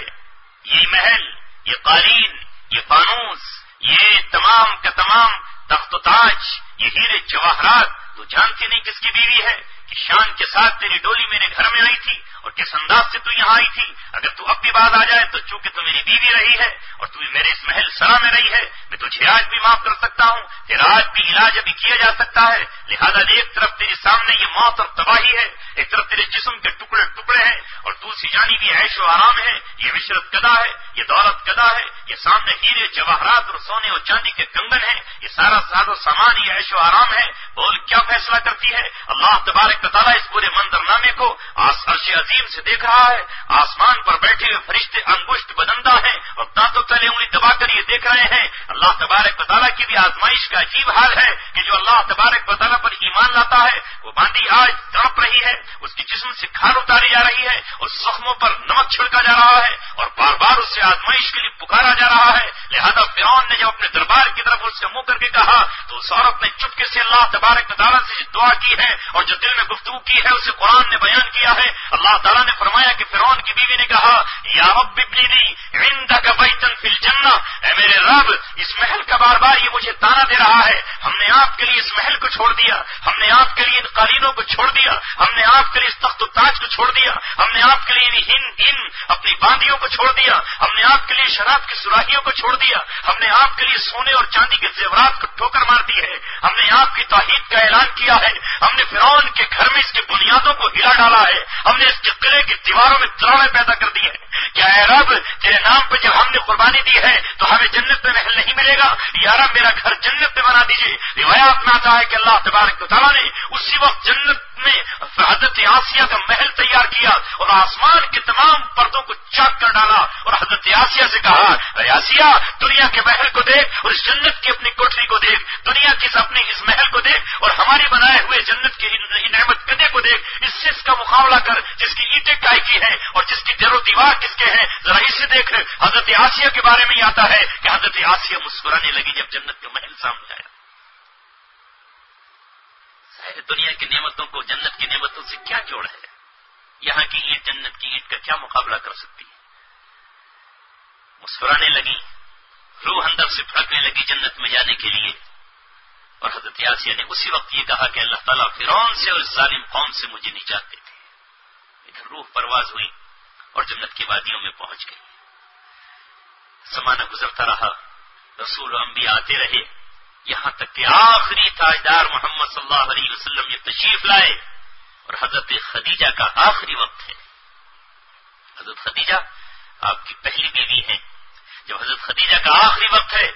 یہ محل، یہ قالین، یہ فانوس، یہ تمام کا تمام تخت و تاج، یہ ہیرے جواہرات، تو جانتی نہیں کس کی بیوی ہے کہ شان کے ساتھ تیری ڈولی میرے گھر میں آئی تھی اور کس انداز سے تو یہاں آئی تھی۔ اگر تو اب بھی بات آ جائے تو چونکہ تو میری بیوی رہی ہے اور تو میرے اس محل سرا میں رہی ہے، میں تجھے آج بھی معاف کر سکتا ہوں، تیرا آج بھی علاج ابھی کیا جا سکتا ہے۔ لہذا ایک طرف تیرے سامنے یہ موت اور تباہی ہے، ایک طرف تیرے جسم کے ٹکڑے ٹکڑے ہیں، اور دوسری جانب یہ عیش و آرام ہے، یہ عشرت کدا ہے، یہ دولت کدا ہے، یہ سامنے ہیرے جواہرات اور سونے اور چاندی کے کنگن ہیں، یہ سارا ساز و سامان، یہ عیش و آرام ہے۔ بول کیا فیصلہ کرتی ہے؟ اللہ تبارک و تعالیٰ اس پورے منظر نامے کو عرش عظیم سے دیکھ رہا ہے، آسمان پر بیٹھے ہوئے فرشتے انگشت بدندہ ہیں اور دانتوں تلے انگلی دبا کر یہ دیکھ رہے ہیں۔ اللہ تبارک و تعالیٰ کی بھی آزمائش کا عجیب حال ہے کہ جو اللہ تبارک و تعالیٰ پر ایمان لاتا ہے وہ باندی آج تڑپ رہی ہے، اس کے جسم سے کھال اتاری جا رہی ہے اور زخموں پر نمک چھڑکا جا رہا ہے اور بار بار اس سے آزمائش کے لیے پکارا جا رہا ہے۔ لہذا فرعون نے جب اپنے دربار کی طرف اس سے منہ کر کے کہا تو اس عورت نے چپکے سے اللہ تبارک و تعالیٰ سے دعا کی ہے اور جو دل میں گفتگو کی ہے اسے قرآن نے بیان کیا ہے۔ اللہ تعالیٰ نے فرمایا کہ فرعون کی بیوی نے کہا یا رب ابنی لی عندک بیتا فی الجنہ، اے میرے رب اس محل کا بار بار یہ مجھے تانا دے رہا ہے، ہم نے آپ کے لیے اس محل کو چھوڑ دیا، ہم نے آپ کے لیے ان قالینوں کو چھوڑ دیا، ہم نے آپ کے لیے اس تخت و تاج کو چھوڑ دیا، ہم نے آپ کے لیے ان اپنی باندیوں کو چھوڑ دیا، ہم نے آپ کے لیے شراب کی سراہیوں کو چھوڑ دیا، ہم نے آپ کے لیے سونے اور چاندی کے زیورات کو ٹھوکر مار دی ہے، ہم نے آپ کی توحید کا اعلان کیا ہے، ہم نے فرعون کے گھر میں اس کی بنیادوں کو ہلا ڈالا ہے، ہم نے اس کے قلعے کی دیواروں میں دراڑیں پیدا کر دی ہے۔ کیا اے رب تیرے نام پہ جب ہم نے قربانی دی ہے تو ہمیں جنت میں محل نہیں ملے گا؟ یا رب میرا گھر جنت میں بنا دیجیے۔ روایات میں آتا ہے کہ اللہ تبارک و تعالیٰ نے اسی وقت جنت میں حضرت آسیہ کا محل تیار کیا اور آسمان کے تمام پردوں کو چاک کر ڈالا اور حضرت آسیہ سے کہا اے آسیہ دنیا کے محل کو دیکھ اور اس جنت کی اپنی کوٹری کو دیکھ، دنیا کی اپنی اس محل کو دیکھ اور ہماری بنائے ہوئے جنت کی نعمت کدے کو دیکھ، اس سے اس کا مقابلہ کر جس کی اینٹیں کائی کی ہیں اور جس کی در و دیوار کس کے ہیں، ذرا اسے دیکھ۔ حضرت آسیہ کے بارے میں آتا ہے کہ حضرت آسیہ مسکرانے لگی جب جنت کا محل سامنے آیا۔ دنیا کی نعمتوں کو جنت کی نعمتوں سے کیا جوڑ ہے؟ یہاں کی اینٹ جنت کی اینٹ کا کیا مقابلہ کر سکتی ہے؟ مسکرانے لگی، روح اندر سے پھڑکنے لگی جنت میں جانے کے لیے، اور حضرت آسیہ نے اسی وقت یہ کہا کہ اللہ تعالیٰ فرعون سے اور اس ظالم قوم سے مجھے نجات دیتے۔ ادھر روح پرواز ہوئی اور جنت کی وادیوں میں پہنچ گئی۔ زمانہ گزرتا رہا، رسول و انبیاء آتے رہے، یہاں تک کہ آخری تاجدار محمد صلی اللہ علیہ وسلم یہ تشریف لائے اور حضرت خدیجہ کا آخری وقت ہے۔ حضرت خدیجہ آپ کی پہلی بیوی ہیں۔ جب حضرت خدیجہ کا آخری وقت ہے،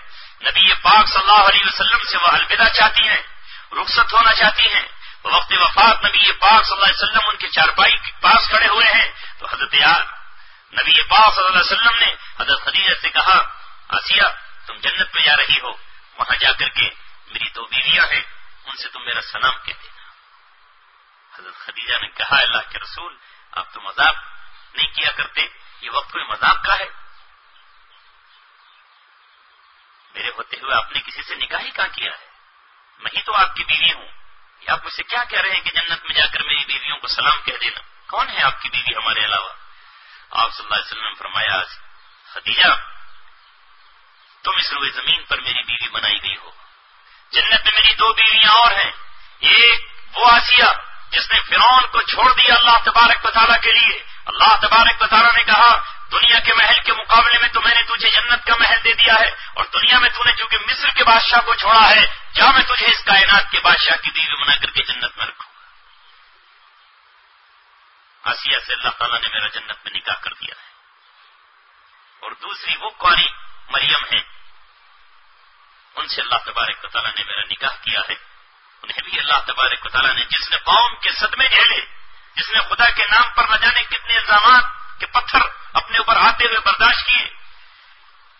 نبی پاک صلی اللہ علیہ وسلم سے وہ الوداع چاہتی ہیں، رخصت ہونا چاہتی ہیں، وقت وفات نبی پاک صلی اللہ علیہ وسلم ان کے چارپائی کے پاس کھڑے ہوئے ہیں، تو حضرت نبی پاک صلی اللہ علیہ وسلم نے حضرت خدیجہ سے کہا آسیہ تم جنت میں جا رہی ہو، وہاں جا کر کے میری دو بیویاں ہیں، ان سے تم میرا سلام کہہ دینا۔ حضرت خدیجہ نے کہا اللہ کے رسول آپ تو مذاق نہیں کیا کرتے، یہ وقت کوئی مذاق کا ہے؟ میرے ہوتے ہوئے آپ نے کسی سے نکاح ہی کہاں کیا ہے؟ میں ہی تو آپ کی بیوی ہوں، آپ مجھ سے کیا کہہ رہے ہیں کہ جنت میں جا کر میری بیویوں کو سلام کہہ دینا؟ کون ہے آپ کی بیوی ہمارے علاوہ؟ آپ صلی اللہ علیہ وسلم نے فرمایا خدیجہ تم اس روئے زمین پر میری بیوی بنائی گئی ہو، جنت میں میری 2 بیویاں اور ہیں، ایک وہ آسیہ جس نے فرعون کو چھوڑ دیا اللہ تبارک و تعالیٰ کے لیے، اللہ تبارک و تعالیٰ نے کہا دنیا کے محل کے مقابلے میں تو میں نے تجھے جنت کا محل دے دیا ہے، اور دنیا میں تو نے چونکہ مصر کے بادشاہ کو چھوڑا ہے، جا میں تجھے اس کائنات کے بادشاہ کی بیوی بنا کر کے جنت میں رکھوں گا۔ آسیہ سے اللہ تعالیٰ نے میرا جنت میں نکاح کر دیا ہے۔ اور دوسری وہ قاری مریم ہیں، ان سے اللہ تبارک و تعالیٰ نے میرا نکاح کیا ہے، انہیں بھی اللہ تبارک و تعالیٰ نے، جس نے قوم کے صدمے جھیلے، جس نے خدا کے نام پر نہ جانے کتنے الزامات کے پتھر اپنے اوپر آتے ہوئے برداشت کیے،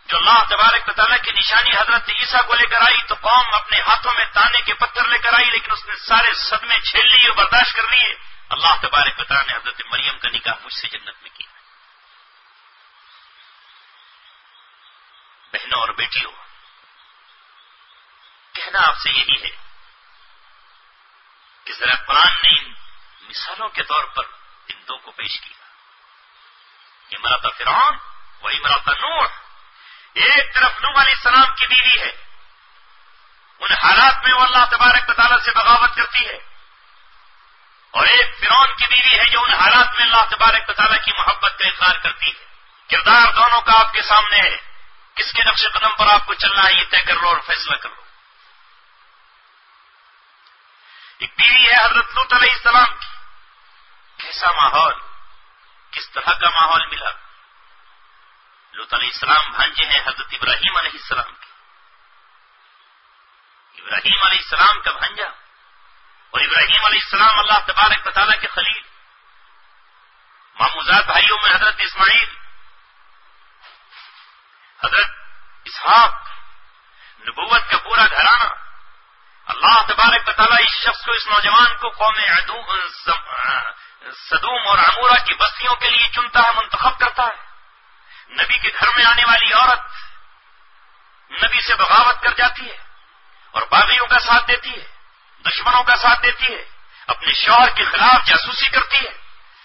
جو اللہ تبارک و تعالیٰ کی نشانی حضرت عیسیٰ کو لے کر آئی تو قوم اپنے ہاتھوں میں تانے کے پتھر لے کر آئی، لیکن اس نے سارے صدمے جھیل لیے اور برداشت کر لیے۔ اللہ تبارک و تعالیٰ نے حضرت مریم کا نکاح مجھ سے جنت میں کیا۔ بہنوں اور بیٹیوں، کہنا آپ سے یہی ہے کہ ذرا قرآن نے ان مثالوں کے طور پر ان 2 کو پیش کیا، امرأۃ فرعون و امرأۃ نوح۔ ایک طرف نوح علیہ السلام کی بیوی ہے، ان حالات میں وہ اللہ تبارک و تعالیٰ سے بغاوت کرتی ہے، اور ایک فرعون کی بیوی ہے جو ان حالات میں اللہ تبارک و تعالیٰ کی محبت کا اقرار کرتی ہے۔ کردار دونوں کا آپ کے سامنے ہے، کس کے نقش قدم پر آپ کو چلنا ہے یہ طے کر لو اور فیصلہ کر لو۔ ایک بیوی ہے حضرت لوط علیہ السلام کی، کیسا ماحول، کس طرح کا ماحول ملا۔ لوط علیہ السلام بھانجے ہیں حضرت ابراہیم علیہ السلام کے، ابراہیم علیہ السلام کا بھانجا، اور ابراہیم علیہ السلام اللہ تبارک و تعالیٰ کے خلیل، ماموزاد بھائیوں میں حضرت اسماعیل، حضرت اسحاق، نبوت کا پورا گھرانہ۔ اللہ تبارک و تعالیٰ اس شخص کو، اس نوجوان کو قوم سدوم اور عمورہ کی بستیوں کے لیے چنتا ہے، منتخب کرتا ہے۔ نبی کے گھر میں آنے والی عورت نبی سے بغاوت کر جاتی ہے اور باغیوں کا ساتھ دیتی ہے، دشمنوں کا ساتھ دیتی ہے، اپنے شوہر کے خلاف جاسوسی کرتی ہے۔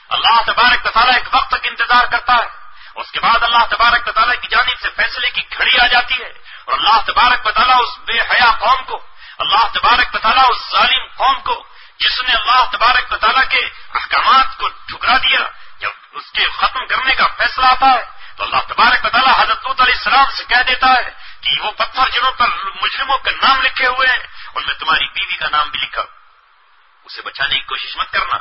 اللہ تبارک و تعالیٰ ایک وقت تک انتظار کرتا ہے، اس کے بعد اللہ تبارک و تعالیٰ کی جانب سے فیصلے کی گھڑی آ جاتی ہے، اور اللہ تبارک و تعالیٰ اس بے حیا قوم کو، اللہ تبارک و تعالیٰ اس ظالم قوم کو جس نے اللہ تبارک و تعالیٰ کے احکامات کو ٹھکرا دیا، جب اس کے ختم کرنے کا فیصلہ آتا ہے تو اللہ تبارک و تعالیٰ حضرت لوط علیہ السلام سے کہہ دیتا ہے کہ وہ پتھر جنہوں پر مجرموں کا نام لکھے ہوئے ہیں ان میں تمہاری بیوی کا نام بھی لکھا، اسے بچانے کی کوشش مت کرنا،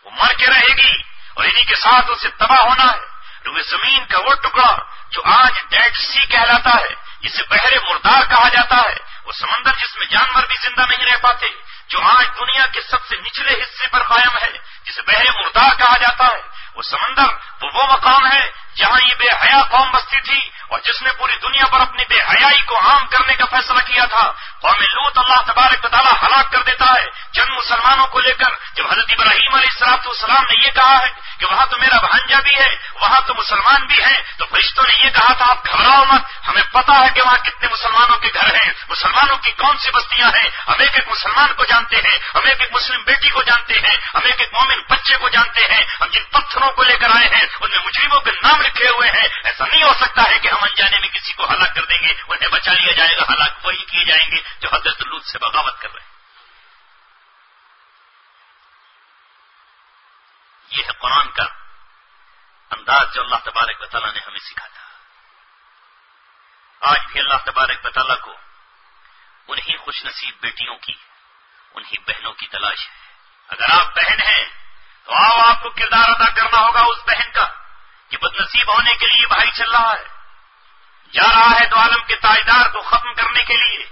وہ مر کے رہے گی اور انہی کے ساتھ اسے تباہ ہونا ہے۔ روئے زمین کا وہ ٹکڑا جو آج ڈیڈ سی کہلاتا ہے، جسے بحر مردار کہا جاتا ہے، وہ سمندر جس میں جانور بھی زندہ نہیں رہ پاتے، جو آج دنیا کے سب سے نچلے حصے پر قائم ہے، جسے بحر مردار کہا جاتا ہے، وہ سمندر وہ مقام ہے جہاں یہ بے حیا قوم بستی تھی اور جس نے پوری دنیا پر اپنی بے حیائی کو عام کرنے کا فیصلہ کیا تھا۔ قوم لوط اللہ تبارک و تعالیٰ ہلاک کر دیتا ہے چند مسلمانوں کو لے کر، جب حضرت ابراہیم علیہ السلام نے یہ کہا ہے کہ وہاں تو میرا بھانجا بھی ہے، وہاں تو مسلمان بھی ہیں، تو فرشتوں نے یہ کہا تھا آپ گھبراؤ مت، ہمیں پتا ہے کہ وہاں کتنے مسلمانوں کے گھر ہیں، مسلمانوں کی کون سی بستیاں ہیں، ہم ایک ایک مسلمان کو جانتے ہیں، ہم ایک ایک مسلم بیٹی کو جانتے ہیں، ہم ایک ایک مومن بچے کو جانتے ہیں، ہم جن پتھروں کو لے کر آئے ہیں ان میں مجرموں کے نام لکھے ہوئے ہیں۔ ایسا نہیں ہو سکتا ہے کہ ہم انجانے میں کسی کو ہلاک کر دیں گے، انہیں بچا لیا جائے گا، ہلاک وہی کیے جائیں گے جو حضرت لوط سے بغاوت کر رہے ہیں۔ یہ ہے قرآن کا انداز جو اللہ تبارک و تعالیٰ نے ہمیں سکھایا۔ آج بھی اللہ تبارک و تعالیٰ کو انہی خوش نصیب بیٹیوں کی، انہی بہنوں کی تلاش ہے۔ اگر آپ بہن ہیں تو آؤ، آپ کو کردار ادا کرنا ہوگا اس بہن کا کہ بد نصیب ہونے کے لیے بھائی چل رہا ہے، جا رہا ہے دو عالم کے تاجدار کو ختم کرنے کے لیے۔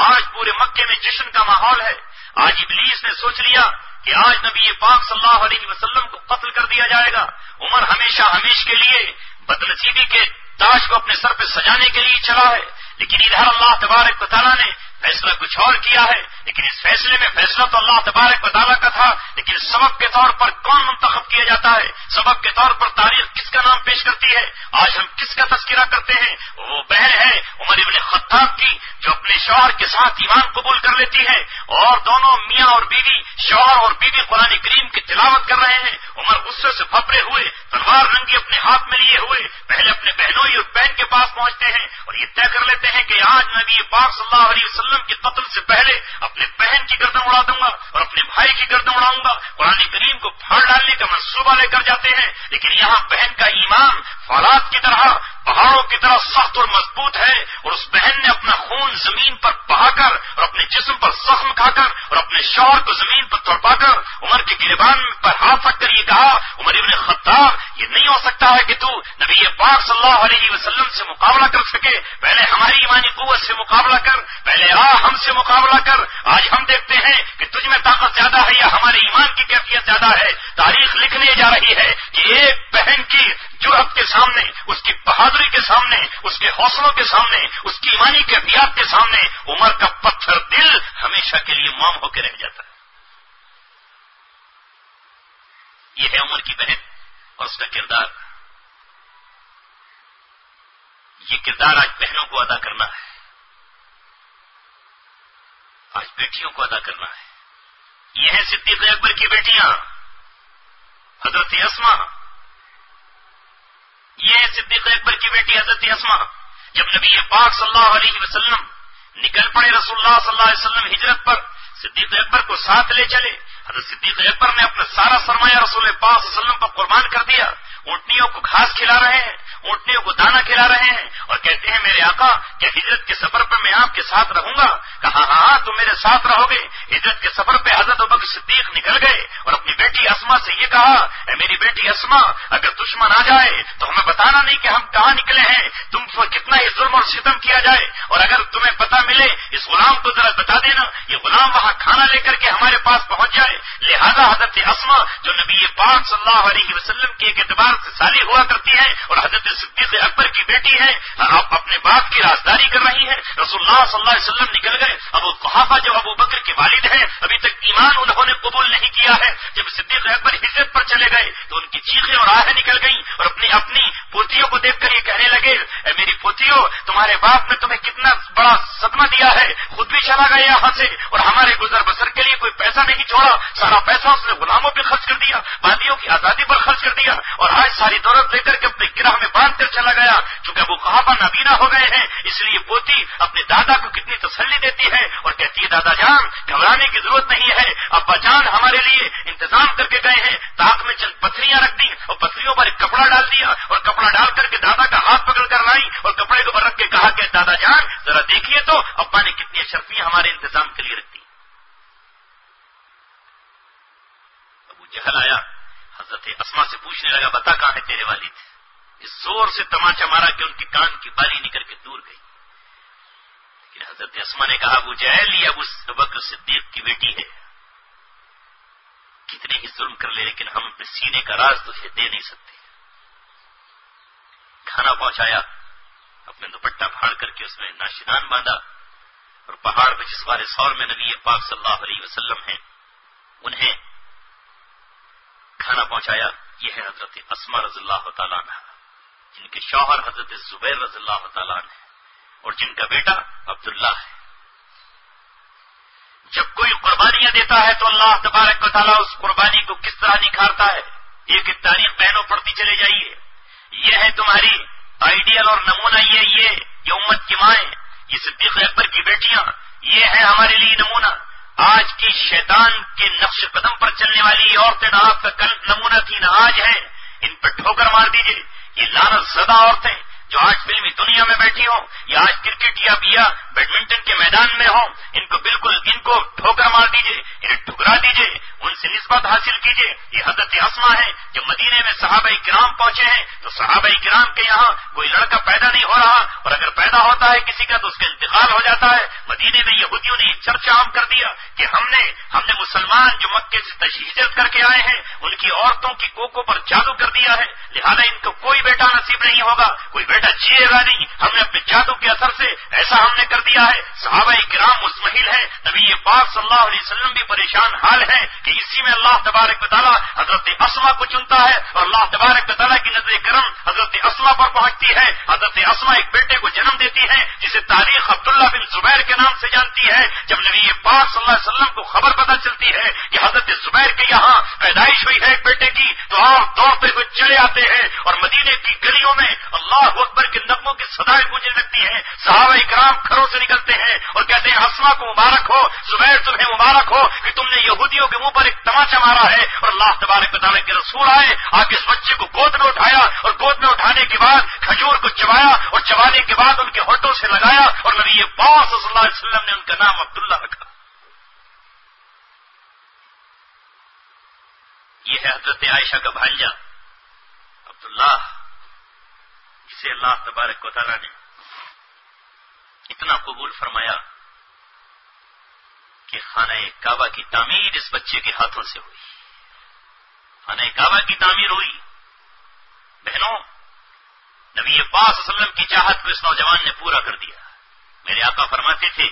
آج پورے مکے میں جشن کا ماحول ہے۔ آج ابلیس نے سوچ لیا کہ آج نبی پاک صلی اللہ علیہ وسلم کو قتل کر دیا جائے گا۔ عمر ہمیشہ ہمیش کے لیے بد نصیبی کے تاج کو اپنے سر پہ سجانے کے لیے چلا ہے، لیکن ادھر اللہ تبارک و تعالیٰ نے فیصلہ کچھ اور کیا ہے۔ لیکن اس فیصلے میں فیصلہ تو اللہ تبارک و تعالیٰ کا تھا، لیکن سبب کے طور پر کون منتخب کیا جاتا ہے، سبب کے طور پر تاریخ کس کا نام پیش کرتی ہے، آج ہم کس کا تذکرہ کرتے ہیں، وہ بہن ہے عمر عمر ابن خطاب کی جو اپنے شوہر کے ساتھ ایمان قبول کر لیتی ہے اور دونوں میاں اور بیوی شوہر اور بیوی قرآن کریم کی تلاوت کر رہے ہیں، عمر غصے سے پھپڑے ہوئے تلوار رنگی اپنے ہاتھ میں لیے ہوئے پہلے اپنے بہنوئی اور بہن کے پاس پہنچتے ہیں اور یہ طے کر لیتے ہیں کہ آج نبی پاک صلی اللہ علیہ وسلم کے قتل سے پہلے اپنے بہن کی گردن اڑا دوں گا اور اپنے بھائی کی گردن اڑاؤں گا، قرآن کریم کو پھاڑ ڈالنے کا منصوبہ لے کر جاتے ہیں۔ لیکن یہاں بہن کا ایمان فولاد کی طرح پہاڑوں کی طرح سخت اور مضبوط ہے اور اس بہن نے اپنا خون زمین پر بہا کر اور اپنے جسم پر زخم کھا کر اور اپنے شوہر کو زمین پر تڑپا کر عمر کے گریبان پر ہاتھ رکھ کر یہ کہا، عمر ابن خطاب یہ نہیں ہو سکتا ہے کہ تو نبی پاک صلی اللہ علیہ وسلم سے مقابلہ کر سکے، پہلے ہماری ایمانی قوت سے مقابلہ کر، پہلے ہم سے مقابلہ کر، آج ہم دیکھتے ہیں کہ تجھ میں طاقت زیادہ ہے یا ہمارے ایمان کی کیفیت زیادہ ہے۔ تاریخ لکھنے جا رہی ہے کہ ایک بہن کی جرأت کے سامنے، اس کی بہادری کے سامنے، اس کے حوصلوں کے سامنے، اس کی ایمانی کیفیات کے سامنے عمر کا پتھر دل ہمیشہ کے لیے موم ہو کے رہ جاتا ہے۔ یہ ہے عمر کی بہن اور اس کا کردار۔ یہ کردار آج بہنوں کو ادا کرنا ہے، آج بیٹیوں کو ادا کرنا ہے۔ یہ ہے صدیق اکبر کی بیٹیاں حضرت اسما، یہ ہے صدیق اکبر کی بیٹی حضرت اسما۔ جب نبی پاک صلی اللہ علیہ وسلم نکل پڑے رسول اللہ صلی اللہ علیہ وسلم ہجرت پر، صدیق اکبر کو ساتھ لے چلے۔ حضرت صدیق اکبر نے اپنا سارا سرمایہ رسول پاک صلی اللہ علیہ وسلم پر قربان کر دیا۔ اونٹنیوں کو گھاس کھلا رہے ہیں، اونٹنیوں کو دانا کھلا رہے ہیں اور کہتے ہیں میرے آقا کیا ہجرت کے سفر پر میں آپ کے ساتھ رہوں گا؟ کہا ہاں تم میرے ساتھ رہو گے۔ ہجرت کے سفر پہ حضرت ابوبکر صدیق نکل گئے اور اپنی بیٹی اسما سے یہ کہا، اے میری بیٹی اسما اگر دشمن آ جائے تو ہمیں بتانا نہیں کہ ہم کہاں نکلے ہیں، تم پر کتنا ہی ظلم اور ستم کیا جائے، اور اگر تمہیں پتہ ملے اس غلام کو ذرا بتا دینا، یہ غلام وہاں کھانا لے کر کے ہمارے پاس پہنچ جائے۔ لہذا حضرت اسما جو نبی پاک صلی اللہ علیہ وسلم کے ایک اعتبار سے سالی ہوا کرتی ہے اور حضرت صدیق اکبر کی بیٹی ہے، آپ اپنے باپ کی رازداری کر رہی ہیں۔ رسول اللہ صلی اللہ علیہ وسلم نکل گئے۔ ابو قحافہ جو ابو بکر کے والد ہیں ابھی تک ایمان انہوں نے قبول نہیں کیا ہے، جب صدیق اکبر ہجرت پر چلے گئے تو ان کی چیخیں اور آہیں نکل گئیں اور اپنی پوتیوں کو دیکھ کر یہ کہنے لگے، اے میری پوتیوں تمہارے باپ نے تمہیں کتنا بڑا صدمہ دیا ہے، خود بھی چلا گیا یہاں سے اور ہمارے گزر بسر کے لیے کوئی پیسہ نہیں چھوڑا، سارا پیسہ اس نے غلاموں پہ خرچ کر دیا، باندیوں کی آزادی پر خرچ کر دیا اور آج ساری دولت لے کر کے اپنے گرہ میں باندھ کر چلا گیا۔ چونکہ ابو قحافہ نابینا ہو گئے ہیں اس لیے پوتی اپنے دادا کو کتنی تسلی دیتی ہے اور کہتی ہے دادا جان گھبرانے کی ضرورت نہیں ہے، ابا جان ہمارے لیے انتظام کر کے گئے ہیں، تاک میں چند پتھریاں رکھ دی اور پتھریوں پر ایک کپڑا ڈال دیا اور کپڑا ڈال کر کے دادا کا ہاتھ پکڑ کر لائی اور کپڑے کو رکھ کے کہا کہ دادا جان ذرا دیکھیے تو ابا نے کتنی اشرفیاں ہمارے انتظام کے لیے رکھ دی۔ ابو جہل آیا حضرت اسما سے پوچھنے لگا بتا کہاں ہے تیرے والد؟ اس زور سے تماچا مارا کہ ان کے کان کی بالی نکل کے دور گئی۔ لیکن حضرت اسما نے کہا ابو جہل یہ ابو بکر صدیق کی بیٹی ہے، کتنے ہی ظلم کر لے لیکن ہم اپنے سینے کا راز تجھے دے نہیں سکتے۔ کھانا پہنچایا، اپنے دوپٹہ پھاڑ کر کے اس میں ناشدان باندھا اور پہاڑ پہ جس والے سور میں نبی پاک صلی اللہ علیہ وسلم ہیں انہیں کھانا پہنچایا۔ یہ ہے حضرت اسما رضی اللہ تعالیٰ عنہ، جن کے شوہر حضرت زبیر رضی اللہ تعالیٰ عنہ اور جن کا بیٹا عبداللہ ہے۔ جب کوئی قربانیاں دیتا ہے تو اللہ تبارک و تعالیٰ اس قربانی کو کس طرح نکھارتا ہے، ایک ایک تاریخ بہنوں پڑھتی چلے جائیے۔ یہ ہے تمہاری آئیڈیل اور نمونہ، یہ امت کی مائیں، یہ صدیق اکبر کی بیٹیاں، یہ ہے ہمارے لیے نمونہ۔ آج کی شیطان کے نقش قدم پر چلنے والی یہ عورتیں نہ آپ کا کل نمونہ تھی نہ آج ہیں، ان پہ ٹھوکر مار دیجیے۔ یہ لعنت زدہ عورتیں جو آج فلمی دنیا میں بیٹھی ہوں یا آج کرکٹ یا بیڈمنٹن کے میدان میں ہوں، ان کو ٹھوکر مار دیجیے، انہیں ٹھکرا دیجیے، ان سے نسبت حاصل کیجیے۔ یہ حضرت اسما ہے جو مدینے میں صحابہ کرام پہنچے ہیں تو صحابہ کرام کے یہاں کوئی لڑکا پیدا نہیں ہو رہا، اور اگر پیدا ہوتا ہے کسی کا تو اس کا انتقال ہو جاتا ہے۔ مدینے میں یہودیوں نے یہ چرچا عام کر دیا کہ ہم نے مسلمان جو مکے سے ہجرت کر کے آئے ہیں ان کی عورتوں کی کوکوں پر جادو کر دیا ہے، لہذا ان کو کوئی بیٹا نصیب نہیں ہوگا، کوئی بیٹا جیے گا نہیں، ہم نے اپنے جادو کے اثر سے ایسا ہم نے کر دیا ہے۔ صحابہ کرام مزمحل ہیں، نبی پاک صلی اللہ علیہ وسلم بھی پریشان حال ہے کہ اسی میں اللہ تبارک و تعالیٰ حضرت اسما کو چنتا ہے اور اللہ تبارک و تعالیٰ کی نظر کرم حضرت اسما پر پہنچتی ہے۔ حضرت اسما ایک بیٹے کو جنم دیتی ہے جسے تاریخ عبداللہ بن زبیر کے نام سے جانتی ہے۔ جب نبی پاک صلی اللہ علیہ وسلم کو خبر پتہ چلتی ہے کہ حضرت زبیر کے یہاں پیدائش ہوئی ہے ایک بیٹے کی، تو آپ دوڑتے ہوئے چلے آتے ہیں اور مدینے کی گلیوں میں اللہ اکبر کے نغموں کی صدائیں گونجنے لگتی ہیں۔ صحابہ کرام گھروں سے نکلتے ہیں اور کہتے ہیں اسما کو مبارک ہو، زبیر تمہیں مبارک ہو کہ تم نے یہودیوں کے منہ پر ایک تماچا مارا ہے۔ اور اللہ تبارک و تعالیٰ کے رسول آئے، آ کے اس بچے کو گود میں اٹھایا اور گود میں اٹھانے کے بعد کھجور کو چبایا اور چبانے کے بعد ان کے ہونٹوں سے لگایا اور نبی پاک صلی اللہ علیہ وسلم نے ان کا نام عبداللہ رکھا۔ یہ ہے حضرت عائشہ کا بھانجا عبداللہ، جسے اللہ تبارک و تعالیٰ نے اتنا قبول فرمایا کہ خانہ کعبہ کی تعمیر اس بچے کے ہاتھوں سے ہوئی۔ خانہ کعبہ کی تعمیر ہوئی۔ بہنوں، نبی پاک صلی اللہ علیہ وسلم کی چاہت کو اس نوجوان نے پورا کر دیا۔ میرے آقا فرماتے تھے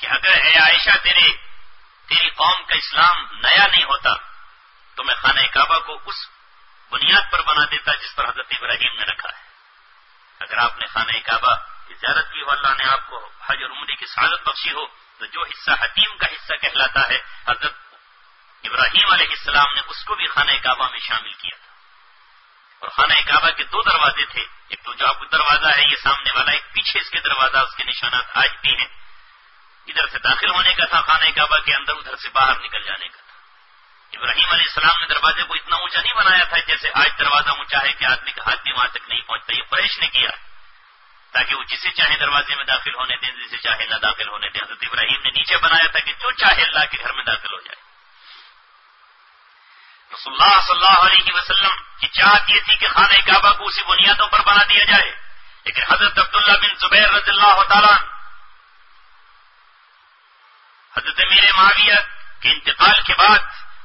کہ اگر اے عائشہ تیری قوم کا اسلام نیا نہیں ہوتا تو میں خانہ کعبہ کو اس بنیاد پر بنا دیتا جس پر حضرت ابراہیم نے رکھا ہے۔ اگر آپ نے خانہ کعبہ کی زیارت کی ہو، اللہ نے آپ کو حج اور عمرے کی سعادت بخشی ہو، تو جو حصہ حتیم کا حصہ کہلاتا ہے حضرت ابراہیم علیہ السلام نے اس کو بھی خانہ کعبہ میں شامل کیا تھا۔ اور خانہ کعبہ کے دو دروازے تھے، ایک تو جو آپ کو دروازہ ہے یہ سامنے والا، ایک پیچھے اس کے دروازہ، اس کے نشانات آج بھی ہیں۔ ادھر سے داخل ہونے کا تھا خانہ کعبہ کے اندر، ادھر سے باہر نکل جانے کا تھا۔ ابراہیم علیہ السلام نے دروازے کو اتنا اونچا نہیں بنایا تھا جیسے آج دروازہ اونچا ہے کہ آدمی کا ہاتھ بھی وہاں تک نہیں پہنچتا، یہ قریش نے کیا تاکہ وہ جسے چاہے دروازے میں داخل ہونے دیں، جسے چاہے نہ داخل ہونے دیں۔ حضرت ابراہیم نے نیچے بنایا تھا کہ جو چاہے اللہ کے گھر میں داخل ہو جائے۔ رسول اللہ صلی اللہ علیہ وسلم کی چاہت یہ تھی کہ خانہ کعبہ کو اسی بنیادوں پر بنا دیا جائے، لیکن حضرت عبداللہ بن زبیر رضی اللہ تعالیٰ حضرت امیر معاویہ کے انتقال کے بعد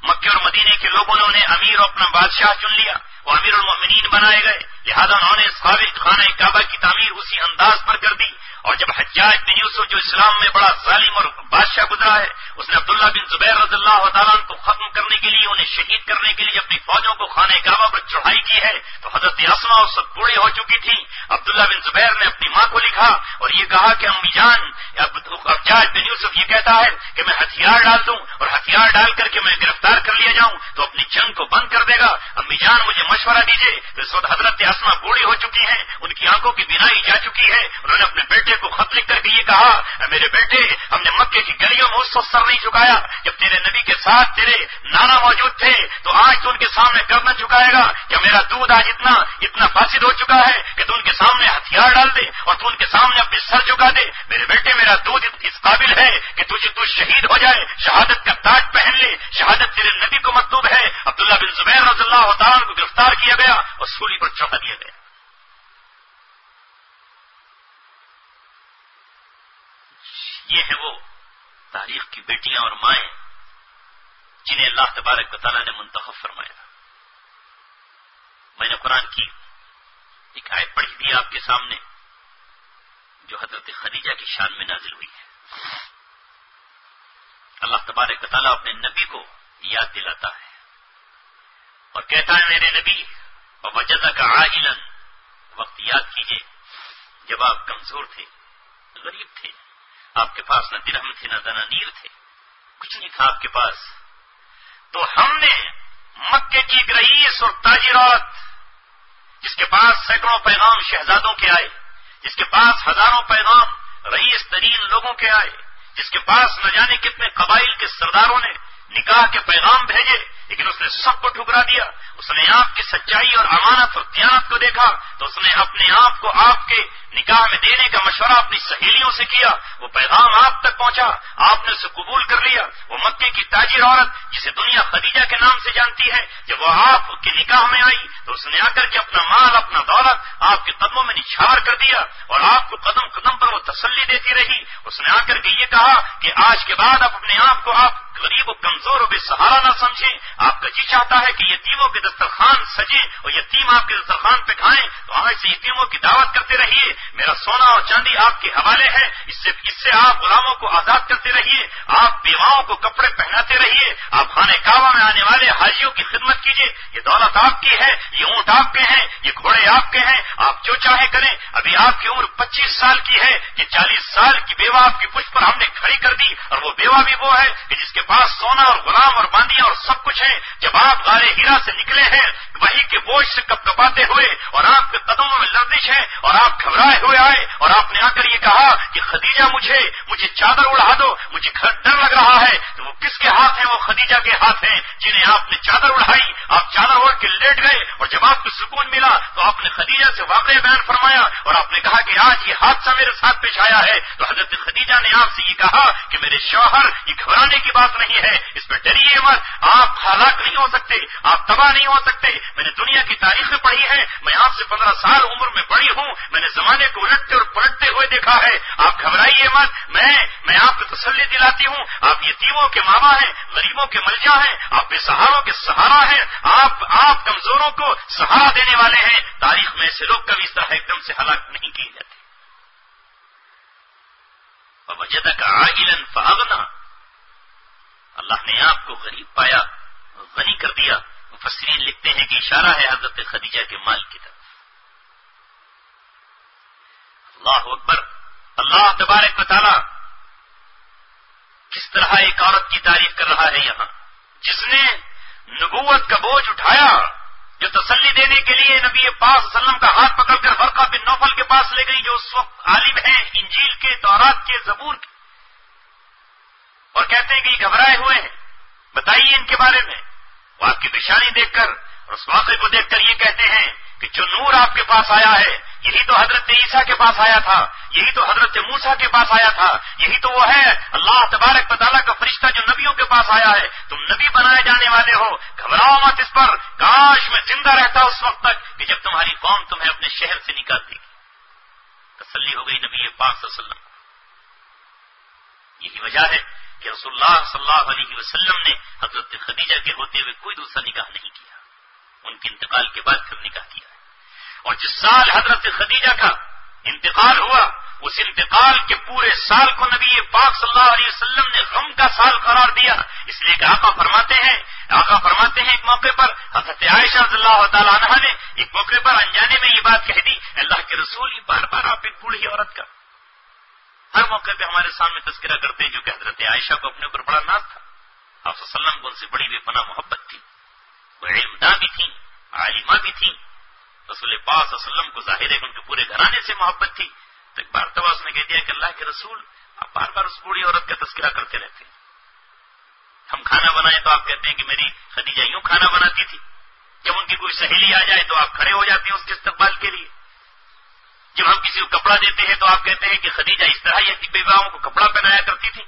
مکے اور مدینے کے لوگوں نے انہیں امیر اور اپنا بادشاہ چن لیا، وہ امیر المؤمنین بنائے گئے، لہذا انہوں نے ثابت خانہ کعبہ کی تعمیر اسی انداز پر کر دی۔ اور جب حجاج بن یوسف جو اسلام میں بڑا ظالم اور بادشاہ گزرا ہے، اس نے عبداللہ بن زبیر رضی اللہ تعالیٰ عنہ کو ختم کرنے کے لیے، انہیں شہید کرنے کے لیے اپنی فوجوں کو خانہ کعبہ پر چڑھائی کی ہے، تو حضرت اسما اس وقت بوڑھی ہو چکی تھی۔ عبداللہ بن زبیر نے اپنی ماں کو لکھا اور یہ کہا کہ امی جان، حجاج بن یوسف یہ کہتا ہے کہ میں ہتھیار ڈال دوں اور ہتھیار ڈال کر کے میں گرفتار کر لیا جاؤں تو اپنی جنگ کو بند کر دے گا، امی جان مجھے مشورہ دیجیے۔ اس وقت حضرت اسما بوڑھی ہو چکی ہیں، ان کی آنکھوں کی بینائی جا چکی ہے، انہوں نے اپنے بیٹے کو خط لکھ کر کے یہ کہا، میرے بیٹے ہم نے مکے کی گلیوں میں اس وقت سر نہیں جھکایا جب تیرے نبی کے ساتھ تیرے نانا موجود تھے، تو آج تو ان کے سامنے کرنا چکائے گا کہ میرا دودھ آج اتنا فاسد ہو چکا ہے کہ تو ان کے سامنے ہتھیار ڈال دے اور تو ان کے سامنے اپنی سر جھکا دے۔ میرے بیٹے میرا دودھ اس قابل ہے کہ تو شہید ہو جائے، شہادت کا تاج پہن لے، شہادت تیرے نبی کو مطلوب ہے۔ عبداللہ بن زبیر رضی اللہ تعالیٰ کو گرفتار کیا گیا اور سولی پر چڑھا دیا گیا۔ یہ ہے وہ تاریخ کی بیٹیاں اور مائیں جنہیں اللہ تبارک و تعالیٰ نے منتخب فرمایا۔ میں نے قرآن کی ایک آیت پڑھی تھی آپ کے سامنے جو حضرت خدیجہ کی شان میں نازل ہوئی ہے۔ اللہ تبارک و تعالیٰ اپنے نبی کو یاد دلاتا ہے اور کہتا ہے میرے نبی وَوَجَدَكَ عَائِلًا، وقت یاد کیجئے جب آپ کمزور تھے، غریب تھے، آپ کے پاس نہ درہم تھے نہ دنانیر تھے، کچھ نہیں تھا آپ کے پاس، تو ہم نے مکے کی ایک رئیس اور تاجرات جس کے پاس سینکڑوں پیغام شہزادوں کے آئے، جس کے پاس ہزاروں پیغام رئیس ترین لوگوں کے آئے، جس کے پاس نہ جانے کتنے قبائل کے سرداروں نے نکاح کے پیغام بھیجے، لیکن اس نے سب کو ٹھکرا دیا. اس نے آپ کی سچائی اور امانت اور دیانت کو دیکھا تو اس نے اپنے آپ کو آپ کے نکاح میں دینے کا مشورہ اپنی سہیلیوں سے کیا. وہ پیغام آپ تک پہنچا, آپ نے اسے قبول کر لیا. وہ مکے کی تاجر عورت جسے دنیا خدیجہ کے نام سے جانتی ہے, جب وہ آپ کے نکاح میں آئی تو اس نے آ کر کے اپنا مال اپنا دولت آپ کے قدموں میں نچھاور کر دیا اور آپ کو قدم قدم پر وہ تسلی دیتی رہی. اس نے آ کر کے یہ کہا کہ آج کے بعد آپ اپنے آپ کو آپ غریب و کمزور و بے سہارا نہ سمجھیں. آپ کا جی چاہتا ہے کہ یتیموں کے دسترخوان سجے اور یتیم آپ کے دسترخوان پہ کھائیں تو آج سے یتیموں کی دعوت کرتے رہیے. میرا سونا اور چاندی آپ کے حوالے ہے, اس سے آپ غلاموں کو آزاد کرتے رہیے. آپ بیواؤں کو کپڑے پہناتے رہیے. آپ خانہ کعبہ میں آنے والے حاجیوں کی خدمت کیجیے. یہ دولت آپ کی ہے, یہ اونٹ آپ کے ہیں, یہ گھوڑے آپ کے ہیں. آپ جو چاہے کریں. ابھی آپ کی عمر 25 سال کی ہے, یہ 40 سال کی بیوہ آپ کی پشت پر ہم نے کھڑی کر دی, اور وہ بیوہ بھی وہ ہے کہ جس کے پاس سونا اور غلام اور باندیاں اور سب کچھ ہے. جب آپ غار ہیرا سے نکلے ہیں وہی کے بوجھ سے کپ کپاتے ہوئے اور آپ کے قدموں میں لرزش ہے اور آپ گھبرائے ہوئے آئے اور آپ نے آ کر یہ کہا کہ خدیجہ مجھے چادر اڑا دو, مجھے ڈر لگ رہا ہے. تو وہ کس کے ہاتھ ہیں؟ وہ خدیجہ کے ہاتھ ہیں جنہیں آپ نے چادر اڑائی. آپ چادر اوڑھ کے لیٹ گئے اور جب آپ کو سکون ملا تو آپ نے خدیجہ سے واقعہ بیان فرمایا اور آپ نے کہا کہ آج یہ حادثہ میرے ساتھ پیش آیا ہے. تو حضرت خدیجہ نے آپ سے یہ کہا کہ میرے شوہر, یہ گھبرانے کی بات نہیں ہے, اس پہ ڈریے مت. آپ ہلاک نہیں ہو سکتے, آپ تباہ نہیں ہو سکتے. میں نے دنیا کی تاریخیں پڑھی ہے, میں آپ سے 15 سال عمر میں بڑی ہوں, میں نے زمانے کو الٹتے اور پلٹتے ہوئے دیکھا ہے. آپ گھبرائیے مت, میں آپ کو تسلی دلاتی ہوں. آپ یتیموں کے ماما ہیں, غریبوں کے ملجا ہیں, آپ بے سہاروں کے سہارا ہیں, آپ کمزوروں کو سہارا دینے والے ہیں. تاریخ میں ایسے لوگ کبھی اس طرح ایک دم سے ہلاک نہیں کیے جاتے. وَوَجَدَكَ عَائِلًا فَأَغْنَىٰ, اللہ نے آپ کو غریب پایا, غنی کر دیا. مفسرین لکھتے ہیں کہ اشارہ ہے حضرت خدیجہ کے مال کی طرف. اللہ اکبر. اللہ تبارک و تعالی کس طرح ایک عورت کی تعریف کر رہا ہے یہاں, جس نے نبوت کا بوجھ اٹھایا, جو تسلی دینے کے لیے نبی پاک صلی اللہ علیہ وسلم کا ہاتھ پکڑ کر ورقہ بن نوفل کے پاس لے گئی, جو اس وقت عالم ہیں انجیل کے, تورات کے, زبور کے, اور کہتے ہیں کہ یہ گھبرائے ہوئے ہیں. بتائیے ان کے بارے میں. وہ آپ کی پیشانی دیکھ کر اور اس واقعے کو دیکھ کر یہ کہتے ہیں کہ جو نور آپ کے پاس آیا ہے یہی تو حضرت عیسیٰ کے پاس آیا تھا, یہی تو حضرت موسیٰ کے پاس آیا تھا, یہی تو وہ ہے اللہ تبارک و تعالیٰ کا فرشتہ جو نبیوں کے پاس آیا ہے. تم نبی بنائے جانے والے ہو, گھبراؤ مت اس پر. کاش میں زندہ رہتا اس وقت تک کہ جب تمہاری قوم تمہیں اپنے شہر سے نکالتی. تسلی ہو گئی نبی پاک صلی اللہ علیہ وسلم. یہی وجہ ہے کہ رسول اللہ صلی اللہ علیہ وسلم نے حضرت خدیجہ کے ہوتے ہوئے کوئی دوسرا نکاح نہیں کیا. ان کے انتقال کے بعد پھر نکاح کیا ہے. اور جس سال حضرت خدیجہ کا انتقال ہوا اس انتقال کے پورے سال کو نبی پاک صلی اللہ علیہ وسلم نے غم کا سال قرار دیا. اس لیے کہ آقا فرماتے ہیں ایک موقع پر, حضرت عائشہ رضی اللہ تعالیٰ عنہا نے ایک موقع پر انجانے میں یہ بات کہہ دی, اللہ کے رسول یہ بار بار آپ ایک بوڑھی عورت کا ہر موقع پہ ہمارے سامنے تذکرہ کرتے ہیں, جو کہ حضرت عائشہ کو اپنے اوپر بڑا ناز تھا. آپ صلی اللہ علیہ وسلم کو ان سے بڑی بے پناہ محبت تھی. وہ علمداں بھی تھیں, عالمہ بھی تھیں. رسول پاک صلی اللہ علیہ وسلم کو ظاہر ہے کہ ان کے پورے گھرانے سے محبت تھی. تو ایک بار اس نے کہہ دیا کہ اللہ کے رسول آپ بار بار اس بوڑھی عورت کا تذکرہ کرتے رہتے ہیں. ہم کھانا بنائیں تو آپ کہتے ہیں کہ میری خدیجہ یوں کھانا بناتی تھی. جب ان کی کوئی سہیلی آ جائے تو آپ کھڑے ہو جاتے ہیں اس کے استقبال کے لیے. جب ہم کسی کو کپڑا دیتے ہیں تو آپ کہتے ہیں کہ خدیجہ اس طرح یہ بیواؤں کو کپڑا پہنایا کرتی تھی.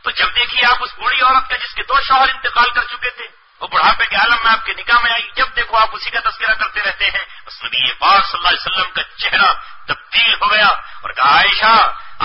تو جب دیکھیے آپ اس بوڑھی عورت کا جس کے 2 شوہر انتقال کر چکے تھے, وہ بڑھاپے کے عالم میں آپ کے نکاح میں آئی, جب دیکھو آپ اسی کا تذکرہ کرتے رہتے ہیں. بس نبی پاک صلی اللہ علیہ وسلم کا چہرہ تبدیل ہو گیا اور کہا عائشہ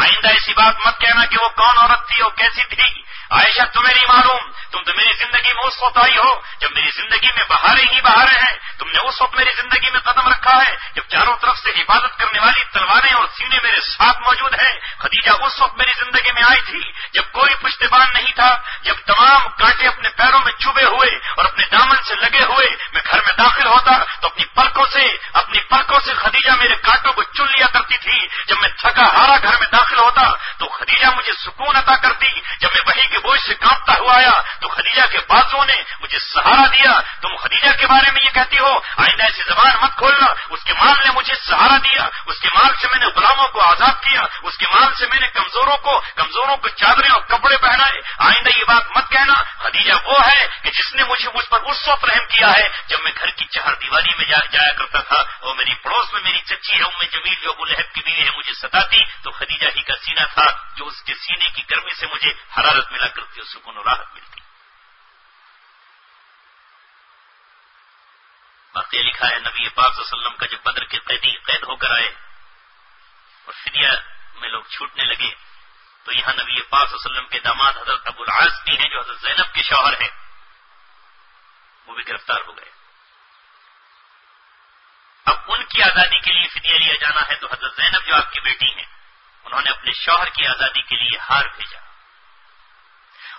آئندہ ایسی بات مت کہنا کہ وہ کون عورت تھی, وہ کیسی تھی. عائشہ تمہیں نہیں معلوم, تم تو میری زندگی میں اس وقت آئی ہو جب میری زندگی میں بہاریں ہی بہاریں ہیں. تم نے اس وقت میری زندگی میں قدم رکھا ہے جب چاروں طرف سے حفاظت کرنے والی تلواریں اور سینے میرے ساتھ موجود ہیں. خدیجہ اس وقت میری زندگی میں آئی تھی جب کوئی پشتبان نہیں تھا, جب تمام کانٹے اپنے پیروں میں چبھے ہوئے اور اپنے دامن سے لگے ہوئے میں گھر میں داخل ہوتا تو اپنی پلکوں سے خدیجہ میرے کانٹوں کو چن لیا کرتی تھی. جب میں تھکا ہارا گھر میں داخل ہوتا تو خدیجہ مجھے سکون عطا کرتی. جب میں وحی کے بوجھ سے کانپتا ہوا آیا تو خدیجہ کے بازوؤں نے مجھے سہارا دیا. تم خدیجہ کے بارے میں یہ کہتی ہو آئندہ ایسی زبان مت کھولنا. اس کے مال نے مجھے سہارا دیا, اس کے مال سے میں نے غلاموں کو آزاد کیا, اس کے مال سے میں نے کمزوروں کو چادریں اور کپڑے پہنائے. آئندہ یہ بات مت کہنا. خدیجہ وہ ہے کہ جس نے مجھ پر اس وقت رحم کیا ہے جب میں گھر کی چہار دیواری میں جایا کرتا تھا اور میری پڑوس میں میری چچی ہے ام جمیل جو ابو لہب کی بیوی ہے مجھے ستاتی تو خدیجہ ہی کا سینہ تھا جو اس کے سینے کی گرمی سے مجھے حرارت ملا کرتی اور سکون و راحت ملتی. واقعہ لکھا ہے نبی پاک صلی اللہ علیہ وسلم کا جب بدر کے قیدی قید ہو کر آئے اور فدیہ میں لوگ چھوٹنے لگے تو یہاں نبی پاک صلی اللہ علیہ وسلم کے داماد حضرت ابو العاص بھی ہیں جو حضرت زینب کے شوہر ہیں, وہ بھی گرفتار ہو گئے. اب ان کی آزادی کے لیے فدیہ لیا جانا ہے تو حضرت زینب جو آپ کی بیٹی ہیں انہوں نے اپنے شوہر کی آزادی کے لیے ہار بھیجا.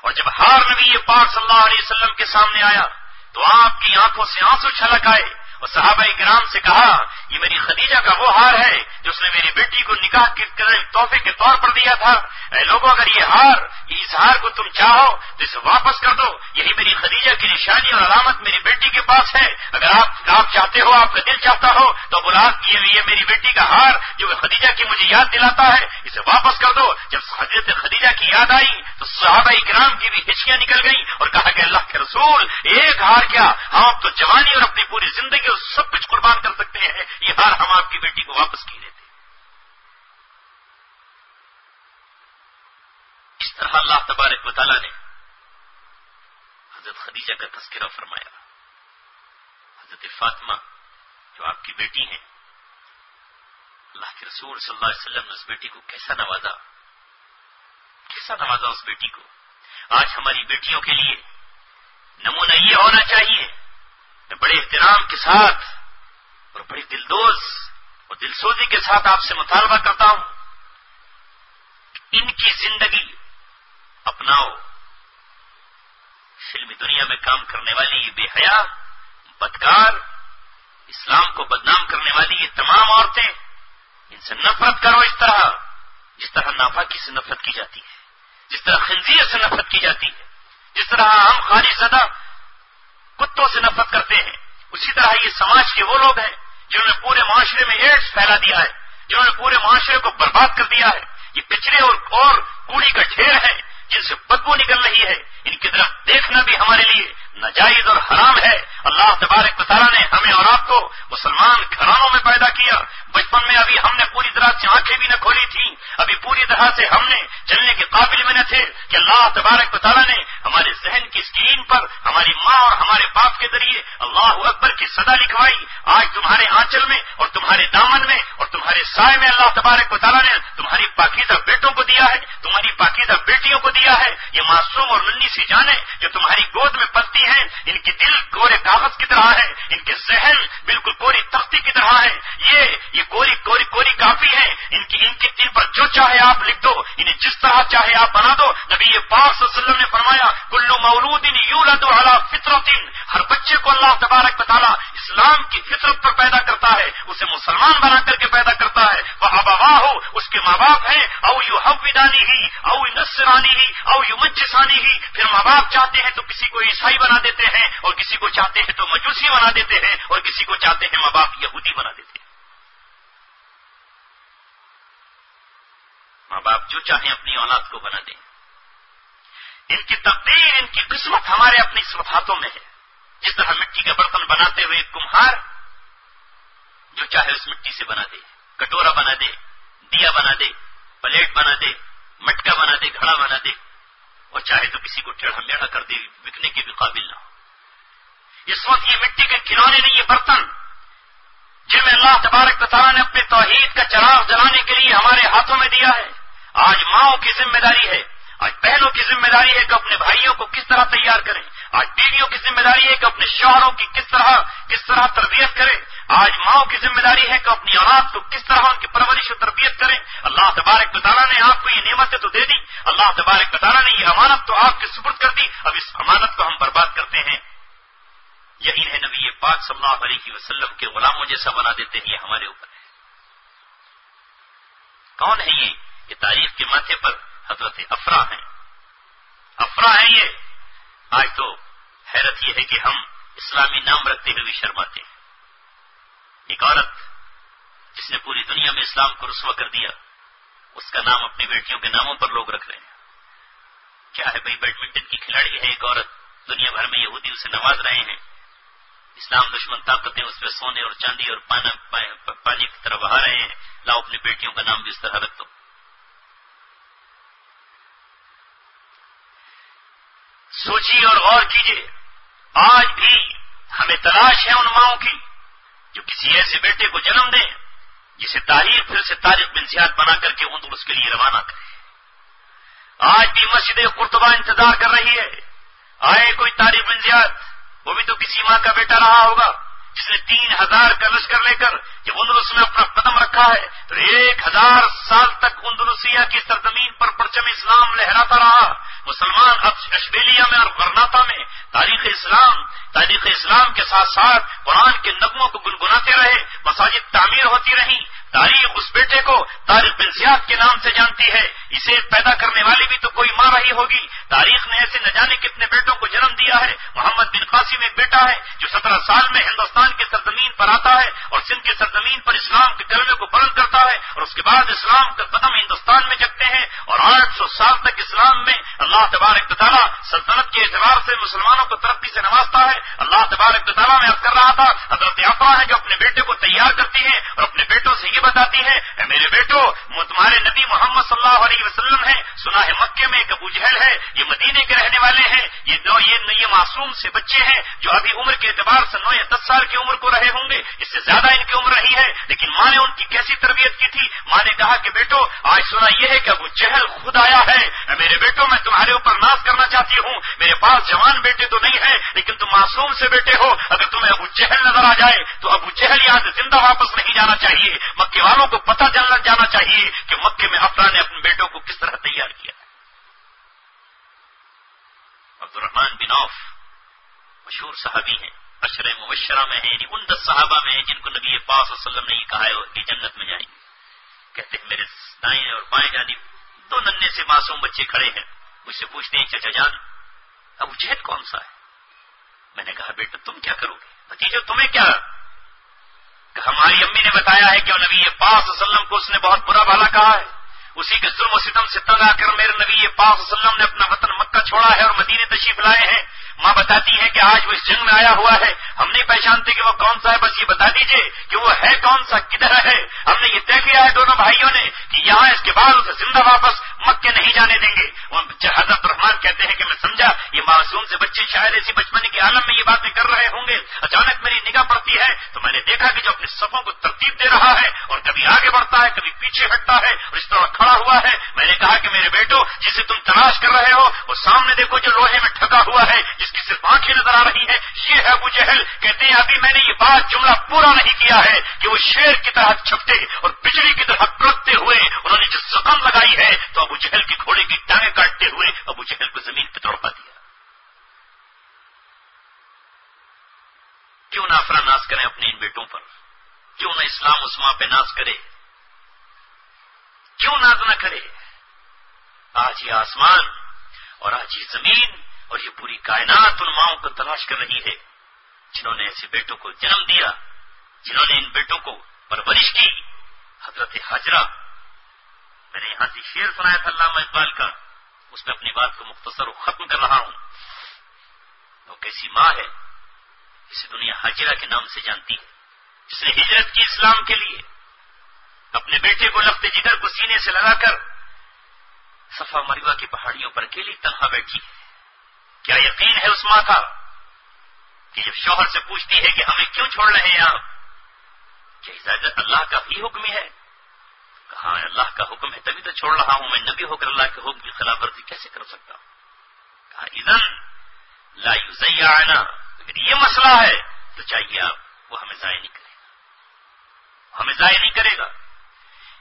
اور جب ہار نبی پاک صلی اللہ علیہ وسلم کے سامنے آیا تو آپ کی آنکھوں سے آنسو چھلک آئے اور صحابہ کرام سے کہا یہ میری خدیجہ کا وہ ہار ہے جو اس نے میری بیٹی کو نکاح کے تحفے کے طور پر دیا تھا. اے لوگوں اگر اس ہار کو تم چاہو تو اسے واپس کر دو. یہی میری خدیجہ کی نشانی اور علامت میری بیٹی کے پاس ہے. اگر آپ چاہتے ہو, آپ کا دل چاہتا ہو تو بلاد یہ میری بیٹی کا ہار جو خدیجہ کی مجھے یاد دلاتا ہے اسے واپس کر دو. جب حضرت خدیجہ کی یاد آئی تو صحابہ کرام کی بھی ہچکیاں نکل گئیں اور کہا کہ اللہ کے رسول ایک ہار کیا, ہم اب تو جوانی اور اپنی پوری زندگی اور سب کچھ قربان کر سکتے ہیں, یہ ہار ہم آپ کی بیٹی کو واپس کیے دیتے. اس طرح اللہ تبارک و تعالیٰ نے حضرت خدیجہ کا تذکرہ فرمایا. حضرت فاطمہ جو آپ کی بیٹی ہیں, اللہ کے رسول صلی اللہ علیہ وسلم نے اس بیٹی کو کیسا نوازا اس بیٹی کو. آج ہماری بیٹیوں کے لیے نمونہ یہ ہونا چاہیے. میں بڑے احترام کے ساتھ اور بڑی دلدوز اور دلسوزی کے ساتھ آپ سے مطالبہ کرتا ہوں ان کی زندگی اپناؤ. فلمی دنیا میں کام کرنے والی یہ بے حیا, بدکار, اسلام کو بدنام کرنے والی یہ تمام عورتیں, ان سے نفرت کرو اس طرح جس طرح ناپاکی سے نفرت کی جاتی ہے, جس طرح خنزیر سے نفرت کی جاتی ہے, جس طرح ہم خارج زدہ کتوں سے نفرت کرتے ہیں. اسی طرح یہ سماج کے وہ لوگ ہیں جنہوں نے پورے معاشرے میں ایڈز پھیلا دیا ہے, جنہوں نے پورے معاشرے کو برباد کر دیا ہے. یہ کچرے اور کوڑی کا ڈھیر ہے جن سے بدبو نکل رہی ہے. ان کی طرف دیکھنا بھی ہمارے لیے ناجائز اور حرام ہے. اللہ تبارک و تعالیٰ نے ہمیں اور آپ کو مسلمان گھرانوں میں پیدا کیا. بچپن میں ابھی ہم نے پوری طرح سے آنکھیں بھی نہ کھولی تھیں, ابھی پوری طرح سے ہم نے چلنے کے قابل میں نہ تھے کہ اللہ تبارک و تعالیٰ نے ہمارے ذہن کی اسکرین پر ہماری ماں اور ہمارے باپ کے ذریعے اللہ اکبر کی صدا لکھوائی. آج تمہارے آنچل میں اور تمہارے دامن میں اور تمہارے سائے میں اللہ تبارک و تعالیٰ نے تمہاری پاکیزہ بیٹوں کو دیا ہے, تمہاری پاکیزہ بیٹیوں کو دیا ہے. یہ معصوم اور ننھی سی جانیں جو تمہاری گود میں پلتی ہیں, ان کی دل کورے کاغذ کی طرح ہے, ان کے ذہن بالکل کوری تختی کی طرح ہے. یہ کوری کافی ہے. ان کے دل پر جو چاہے آپ لکھ دو, انہیں جس طرح چاہے آپ بنا دو. نبی پاک صلی اللہ علیہ وسلم نے فرمایا کل مولود یولد علی فطرۃ, ہر بچے کو اللہ تبارک و تعالیٰ اسلام کی فطرت پر پیدا کرتا ہے, اسے مسلمان بنا کر کے پیدا کرتا ہے. وہ ابواہ اس کے ماں باپ ہیں, او یحودانی ہی او نصرانی ہی او یمجسانی ہی. پھر ماں باپ چاہتے ہیں تو کسی کو عیسائی بنا دیتے ہیں اور کسی کو چاہتے ہیں تو مجوسی بنا دیتے ہیں اور کسی کو چاہتے ہیں ماں باپ یہودی بنا دیتے ہیں. ماں باپ جو چاہیں اپنی اولاد کو بنا دیں. ان کی تقدیر, ان کی قسمت ہمارے اپنی ہاتھوں میں ہے. جس طرح مٹی کا برتن بناتے ہوئے کمہار جو چاہے اس مٹی سے بنا دے, کٹورا بنا دے, دیا بنا دے, پلیٹ بنا دے, مٹکا بنا دے, گھڑا بنا دے, اور چاہے تو کسی کو ٹیڑھا میڑھا کر دے, بکنے کے بھی قابل نہ ہو. اس وقت یہ مٹی کے کھلونے نہیں, یہ برتن جن میں اللہ تبارک و تعالیٰ نے اپنے توحید کا چراغ جلانے کے لیے ہمارے ہاتھوں میں دیا ہے. آج ماؤں کی ذمہ داری ہے, آج بہنوں کی ذمہ داری ہے کہ اپنے بھائیوں کو کس طرح تیار کریں. آج بیویوں کی ذمہ داری ہے کہ اپنے شوہروں کی کس طرح تربیت کریں. آج ماؤں کی ذمہ داری ہے کہ اپنی اولاد کو کس طرح ان کی پرورش و تربیت کریں. اللہ تبارک و تعالیٰ نے آپ کو یہ نعمتیں تو دے دی, اللہ تبارک و تعالیٰ نے یہ امانت تو آپ کے سپرد کر دی. اب اس امانت کو ہم برباد کرتے ہیں. یہ انہیں نبی پاک صلی اللہ علیہ وسلم کے غلاموں جیسا بنا دیتے ہیں. یہ ہمارے اوپر ہے. کون ہے کہ تاریخ کے ماتھے پر حضرت افرا ہیں. افرا ہیں یہ. آج تو حیرت یہ ہے کہ ہم اسلامی نام رکھتے ہوئے بھی شرماتے ہیں. ایک عورت جس نے پوری دنیا میں اسلام کو رسوا کر دیا، اس کا نام اپنی بیٹیوں کے ناموں پر لوگ رکھ رہے ہیں. کیا ہے بھائی، بیڈمنٹن کی کھلاڑی ہے ایک عورت، دنیا بھر میں یہودی اسے نواز رہے ہیں. اسلام دشمن طاقتیں اس پہ سونے اور چاندی اور پانی کی طرح بہا رہے ہیں. لاؤ اپنی بیٹیوں کا نام بھی اس طرح رکھ دو. سوچیے اور غور کیجیے. آج بھی ہمیں تلاش ہے ان ماؤں کی جو کسی ایسے بیٹے کو جنم دیں جسے تاریخ پھر سے طارق بن زیاد بنا کر کے اندلس کے لیے روانہ کرے. آج بھی مسجد قرطبہ انتظار کر رہی ہے. آئے کوئی طارق بن زیاد، وہ بھی تو کسی ماں کا بیٹا رہا ہوگا جس نے 3000 کا لشکر لے کر جب اندلس میں اپنا قدم رکھا ہے تو 1000 سال تک اندلسیہ کی سرزمین پر پرچم اسلام لہراتا رہا. مسلمان اشبیلیہ میں اور غرناطہ میں تاریخ اسلام کے ساتھ ساتھ قرآن کے نغموں کو گنگناتے رہے. مساجد تعمیر ہوتی رہیں. تاریخ اس بیٹے کو طارق بن زیاد کے نام سے جانتی ہے. اسے پیدا کرنے والی بھی تو کوئی ماں رہی ہوگی. تاریخ نے ایسے نہ جانے کتنے بیٹوں کو جنم دیا ہے. محمد بن قاسم ایک بیٹا ہے جو 17 سال میں ہندوستان کی سرزمین پر آتا ہے اور سندھ کی سرزمین پر اسلام کے کلمے کو بلند کرتا ہے، اور اس کے بعد اسلام کا قدم ہندوستان میں جگتے ہیں اور 800 سال تک اسلام میں اللہ تبارک و تعالیٰ سلطنت کے اعتبار سے مسلمانوں کو ترقی سے نوازتا ہے. اللہ تبارک و تعالیٰ میں عرض کر رہا تھا حضرت افرا ہے جو اپنے بیٹے کو تیار کرتی ہے اور اپنے بیٹوں سے یہ بتاتی ہے اے میرے بیٹو، تمہارے نبی محمد صلی اللہ علیہ وسلم ہے. سنا ہے مکے میں ایک ابو جہل ہے، یہ مدینے کے رہنے والے ہیں. یہ معصوم سے بچے ہیں جو ابھی عمر کے اعتبار سے 9 یا 10 سال کی عمر کو رہے ہوں گے، اس سے زیادہ ان کی عمر رہی ہے. لیکن ماں نے ان کی کیسی تربیت کی تھی؟ ماں نے کہا کہ بیٹو آج سنا یہ ہے کہ ابو جہل خود آیا ہے. میرے بیٹو میں تمہارے اوپر ناز کرنا چاہتی ہوں. میرے پاس جوان بیٹے تو نہیں ہے لیکن تم معصوم سے بیٹے ہو. اگر تمہیں ابو جہل نظر آ جائے تو ابو جہل یہاں سے زندہ واپس نہیں جانا چاہیے. مکے والوں کو پتہ جانا چاہیے کہ مکے میں افرا نے اپنے بیٹوں کو کس طرح تیار کیا. عبد الرحمن بن عوف مشہور صحابی ہیں، عشرہ مبشرہ میں ہیں، یعنی ان 10 صحابہ میں ہیں جن کو نبی پاک صلی اللہ علیہ وسلم نے یہ کہا ہے کہ جنت میں جائیں گے. کہتے ہیں میرے دائیں اور بائیں جانب 2 ننھے سے معصوم بچے کھڑے ہیں. مجھ سے پوچھتے ہیں چچا جان ابو جہل کون سا ہے؟ میں نے کہا بیٹا تم کیا کرو گے؟ بھتیجو تمہیں کیا؟ کہ ہماری امی نے بتایا ہے کہ نبی پاک صلی اللہ علیہ وسلم کو اس نے بہت برا بھلا کہا ہے. اسی کے ظلم و ستم سے تنگ آ کر میرے نبی پاک صلی اللہ علیہ وسلم نے اپنا وطن مکہ چھوڑا ہے اور مدینے تشریف لائے ہیں. ماں بتاتی ہے کہ آج وہ اس جنگ میں آیا ہوا ہے. ہم نہیں پہچانتے کہ وہ کون سا ہے، بس یہ بتا دیجئے کہ وہ ہے کون سا، کدھر ہے. ہم نے یہ طے کیا ہے دونوں بھائیوں نے کہ یہاں اس کے بعد اسے زندہ واپس مکے نہیں جانے دیں گے. حضرت رحمان کہتے ہیں کہ میں سمجھا یہ معصوم سے بچے شاید ایسی بچپن کے عالم میں یہ باتیں کر رہے ہوں گے. اچانک میری نگاہ پڑتی ہے تو میں نے دیکھا کہ جو اپنے صفوں کو ترتیب دے رہا ہے اور کبھی آگے بڑھتا ہے کبھی پیچھے ہٹتا ہے اور اس طرح کھڑا ہوا ہے. میں نے کہا کہ میرے بیٹو جسے تم تلاش کر رہے ہو وہ سامنے دیکھو جو لوہے میں ٹھگا ہوا ہے جس کی صرف آنکھیں نظر آ رہی ہے، یہ ہے ابو جہل. کہتے ہیں ابھی میں نے یہ بات جملہ پورا نہیں کیا ہے کہ وہ شیر کی طرح چھپتے اور بجلی کی طرح کڑکتے ہوئے انہوں نے جس زخم لگائی ہے تو ابو جہل کی گھوڑے کی ٹانگیں کاٹتے ہوئے ابو جہل کو زمین پہ تڑپا دیا. کیوں نہ افرا ناز کریں اپنے ان بیٹوں پر؟ کیوں نہ اسلام اس ماں پہ ناز کرے؟ کیوں ناز نہ کرے؟ آج یہ آسمان اور آج یہ زمین اور یہ پوری کائنات ان ماؤں کو تلاش کر رہی ہے جنہوں نے ایسے بیٹوں کو جنم دیا، جنہوں نے ان بیٹوں کو پرورش کی. حضرت حاجرہ، میں نے یہاں سے شعر سنایا تھا علامہ اقبال کا، اس میں اپنی بات کو مختصر و ختم کر رہا ہوں. وہ کیسی ماں ہے جسے دنیا حاجرہ کے نام سے جانتی ہے، جس نے ہجرت کی اسلام کے لیے، اپنے بیٹے کو لخت جگر کو سینے سے لگا کر صفا مروہ کی پہاڑیوں پر اکیلی تنہا بیٹھی. کیا یقین ہے اس ماں کا کہ جب شوہر سے پوچھتی ہے کہ ہمیں کیوں چھوڑ رہے ہیں آپ، کیا اجازت اللہ کا ہی حکم ہے؟ کہاں اللہ کا حکم ہے تبھی تو چھوڑ رہا ہوں، میں نبی ہو کر اللہ کے حکم کی خلاف ورزی کیسے کر سکتا ہوں؟ کہا اذن لا یضیعنا، اگر یہ مسئلہ ہے تو چاہیے آپ وہ ہمیں ضائع نہیں کرے گا، ہمیں ضائع نہیں کرے گا.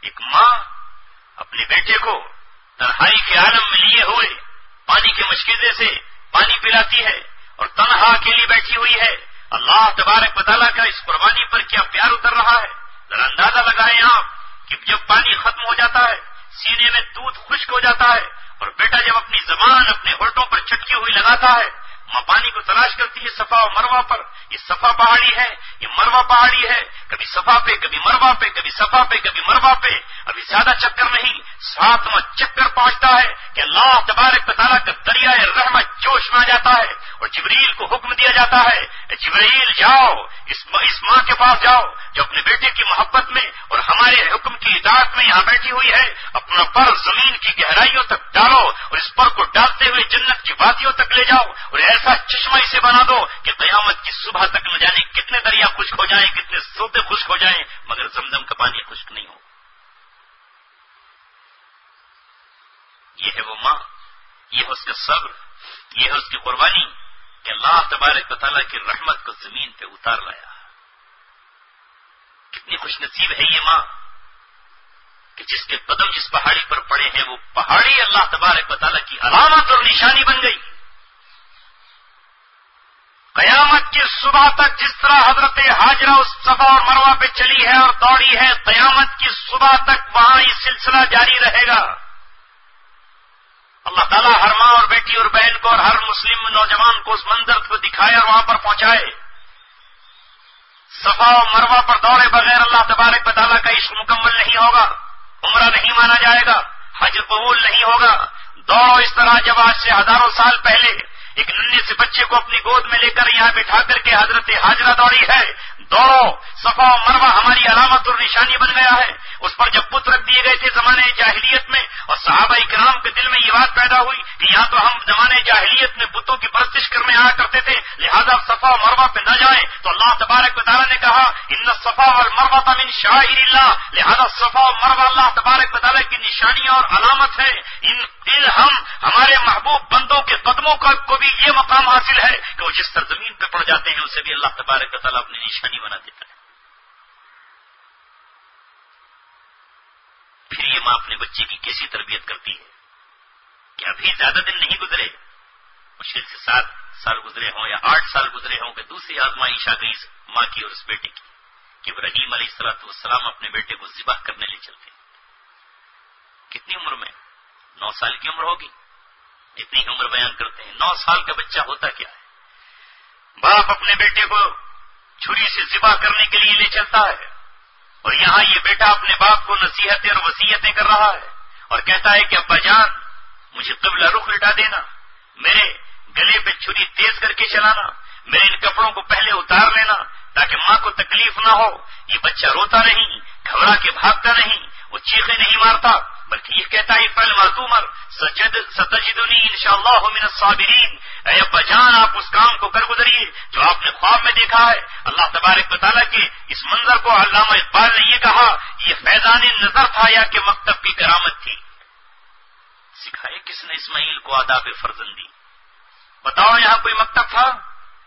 ایک ماں اپنے بیٹے کو تنہائی کے عالم میں لیے ہوئے پانی کے مشکیزے سے پانی پلاتی ہے اور تنہا اکیلی بیٹھی ہوئی ہے. اللہ تبارک و تعالیٰ کا اس قربانی پر کیا پیار اتر رہا ہے. ذرا اندازہ لگائیں آپ کہ جب پانی ختم ہو جاتا ہے سینے میں دودھ خشک ہو جاتا ہے، اور بیٹا جب اپنی زبان اپنے ہونٹوں پر چٹکی ہوئی لگاتا ہے، ماں پانی کو تلاش کرتی ہے صفا و مروہ پر. یہ صفا پہاڑی ہے، یہ مروہ پہاڑی ہے، کبھی صفا پہ کبھی مروہ پہ، کبھی صفا پہ کبھی مروہ پہ. ابھی زیادہ چکر نہیں، 7واں چکر پہنچتا ہے کہ اللہ تبارک و تعالیٰ کا دریائے رحمت جوش میں آ جاتا ہے، اور جبریل کو حکم دیا جاتا ہے، جبریل جاؤ اس ماں کے پاس جاؤ جو اپنے بیٹے کی محبت میں اور ہمارے حکم کی اطاعت میں یہاں بیٹھی ہوئی ہے. اپنا پر زمین کی گہرائیوں تک ڈالو اور اس پر کو ڈالتے ہوئے جنت کی وادیوں تک لے جاؤ، اور ایسا چشمہ اسے بنا دو کہ قیامت کی صبح تک نہ جانے کتنے دریا خشک ہو جائیں، کتنے سوتے خشک ہو جائیں، مگر زمزم کا پانی خشک نہیں ہو. یہ ہے وہ ماں، یہ ہے اس کا صبر، یہ ہے اس کی قربانی کہ اللہ تبارک و تعالیٰ کی رحمت کو زمین پہ اتار لایا. کتنی خوش نصیب ہے یہ ماں کہ جس کے قدم جس پہاڑی پر پڑے ہیں وہ پہاڑی اللہ تبارک و تعالیٰ کی علامت اور نشانی بن گئی. قیامت کی صبح تک جس طرح حضرت ہاجرہ اس صفا اور مروہ پہ چلی ہے اور دوڑی ہے، قیامت کی صبح تک وہاں یہ سلسلہ جاری رہے گا. اللہ تعالیٰ ہر ماں اور بیٹی اور بہن کو اور ہر مسلم نوجوان کو اس منظر کو دکھائے اور وہاں پر پہنچائے. صفا و مروہ پر دوڑے بغیر اللہ تبارک و تعالیٰ کا عشق مکمل نہیں ہوگا، عمرہ نہیں مانا جائے گا، حج قبول نہیں ہوگا. دوڑو اس طرح جب آج سے ہزاروں سال پہلے ایک ننھے سے بچے کو اپنی گود میں لے کر یہاں بٹھا کر کے حضرت ہاجرہ دوڑی ہے. دوڑو، صفا و مروہ ہماری علامت اور نشانی بن گیا ہے. اس پر جب بت رکھ دیے گئے تھے زمانے جاہلیت میں، اور صحابہ اکرام کے دل میں یہ بات پیدا ہوئی کہ یہاں تو ہم زمانے جاہلیت میں بتوں کی پرستش کرنے آیا کرتے تھے، لہذا صفا و مروہ پہ نہ جائیں. تو اللہ تبارک و تعالیٰ نے کہا ان الصفا والمروہ من شعائر اللہ، لہذا صفا و مروہ اللہ تبارک و تعالیٰ کی نشانی اور علامت ہے. ہم ہمارے محبوب بندوں کے قدموں کو بھی یہ مقام حاصل ہے کہ وہ جس سرزمین پہ پڑ جاتے ہیں اسے بھی اللہ تبارک و تعالیٰ اپنی نشانی بنا دیتا ہے. پھر یہ ماں اپنے بچے کی کیسی تربیت کرتی ہے کہ ابھی زیادہ دن نہیں گزرے، مشکل سے 7 سال گزرے ہوں یا 8 سال گزرے ہوں کہ دوسری آزمائش آ گئی ماں کی اور اس بیٹے کی کہ ابراہیم علیہ السلام اپنے بیٹے کو ذبح کرنے لے چلتے. کتنی عمر میں؟ 9 سال کی عمر ہوگی، اتنی عمر بیان کرتے ہیں. 9 سال کا بچہ ہوتا کیا ہے؟ باپ اپنے بیٹے کو چھری سے ذبح کرنے کے لیے لے چلتا ہے، اور یہاں یہ بیٹا اپنے باپ کو نصیحتیں اور وصیتیں کر رہا ہے اور کہتا ہے کہ ابا جان مجھے قبلہ رخ لٹا دینا، میرے گلے پہ چھری تیز کر کے چلانا، میرے ان کپڑوں کو پہلے اتار لینا تاکہ ماں کو تکلیف نہ ہو. یہ بچہ روتا نہیں، گھبرا کے بھاگتا نہیں، وہ چیخیں نہیں مارتا، بلکہ یہ کہتا ہے فعل ما تؤمر ستجدنی انشاءاللہ من الصابرین. اے ابا جان آپ اس کام کو کر گزریے جو آپ نے خواب میں دیکھا ہے. اللہ تبارک و تعالیٰ کے اس منظر کو علامہ اقبال نے یہ کہا یہ فیضان نظر تھا یا کہ مکتب کی کرامت تھی. سکھائے کس نے اسماعیل کو آداب فرزندی؟ بتاؤ یہاں کوئی مکتب تھا،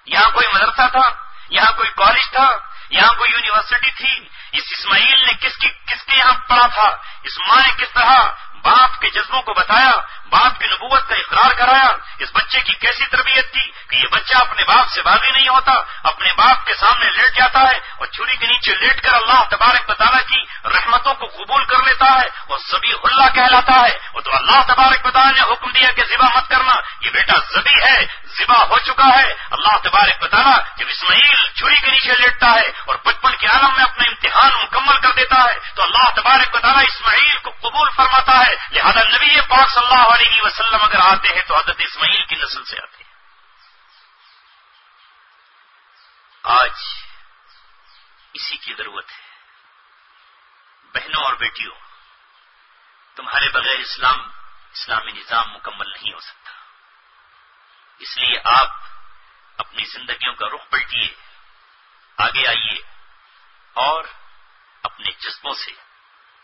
یہاں کوئی مدرسہ تھا، یہاں کوئی کالج تھا، یہاں کوئی یونیورسٹی تھی؟ اس اسماعیل نے کس کے یہاں پڑھا تھا؟ اس ماں نے کس طرح باپ کے جذبوں کو بتایا، باپ کی نبوت کا اقرار کرایا؟ اس بچے کی کیسی تربیت تھی کہ یہ بچہ اپنے باپ سے باغی نہیں ہوتا، اپنے باپ کے سامنے لیٹ جاتا ہے اور چھری کے نیچے لیٹ کر اللہ تبارک و تعالیٰ کی رحمتوں کو قبول کر لیتا ہے اور ذبیح اللہ کہلاتا ہے. وہ تو اللہ تبارک و تعالیٰ نے حکم دیا کہ ذبح مت کرنا، یہ بیٹا ذبیح ہے، ذبح ہو چکا ہے. اللہ تبارک و تعالیٰ جب اسماعیل چھری کے نیچے لیٹتا ہے اور بچپن کے عالم میں اپنا امتحان مکمل کر دیتا ہے تو اللہ تبارک و تعالیٰ اسماعیل کو قبول فرماتا ہے. لہذا نبی پاک صلی اللہ علیہ وسلم اگر آتے ہیں تو حضرت اسماعیل کی نسل سے آتے ہیں. آج اسی کی ضرورت ہے. بہنوں اور بیٹیوں، تمہارے بغیر اسلامی نظام مکمل نہیں ہو سکتا. اس لیے آپ اپنی زندگیوں کا رخ پلٹیے، آگے آئیے اور اپنے جذبوں سے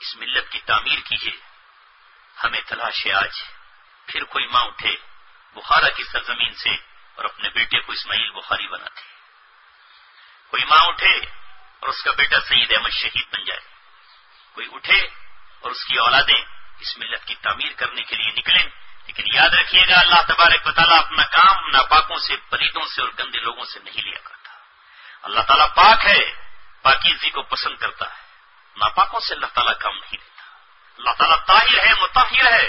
اس ملت کی تعمیر کیجیے. ہمیں تلاش ہے آج پھر کوئی ماں اٹھے بخارا کی سرزمین سے اور اپنے بیٹے کو اسماعیل بخاری بناتے. کوئی ماں اٹھے اور اس کا بیٹا سید احمد شہید بن جائے. کوئی اٹھے اور اس کی اولادیں اس ملت کی تعمیر کرنے کے لیے نکلیں. لیکن یاد رکھیے گا اللہ تبارک و تعالیٰ اپنا کام ناپاکوں سے، پلیتوں سے اور گندے لوگوں سے نہیں لیا کرتا. اللہ تعالیٰ پاک ہے، پاکیزگی کو پسند کرتا ہے. ناپاکوں سے اللہ تعالیٰ کام نہیں لیتا. اللہ تعالیٰ طاہر ہے، مطہر ہے،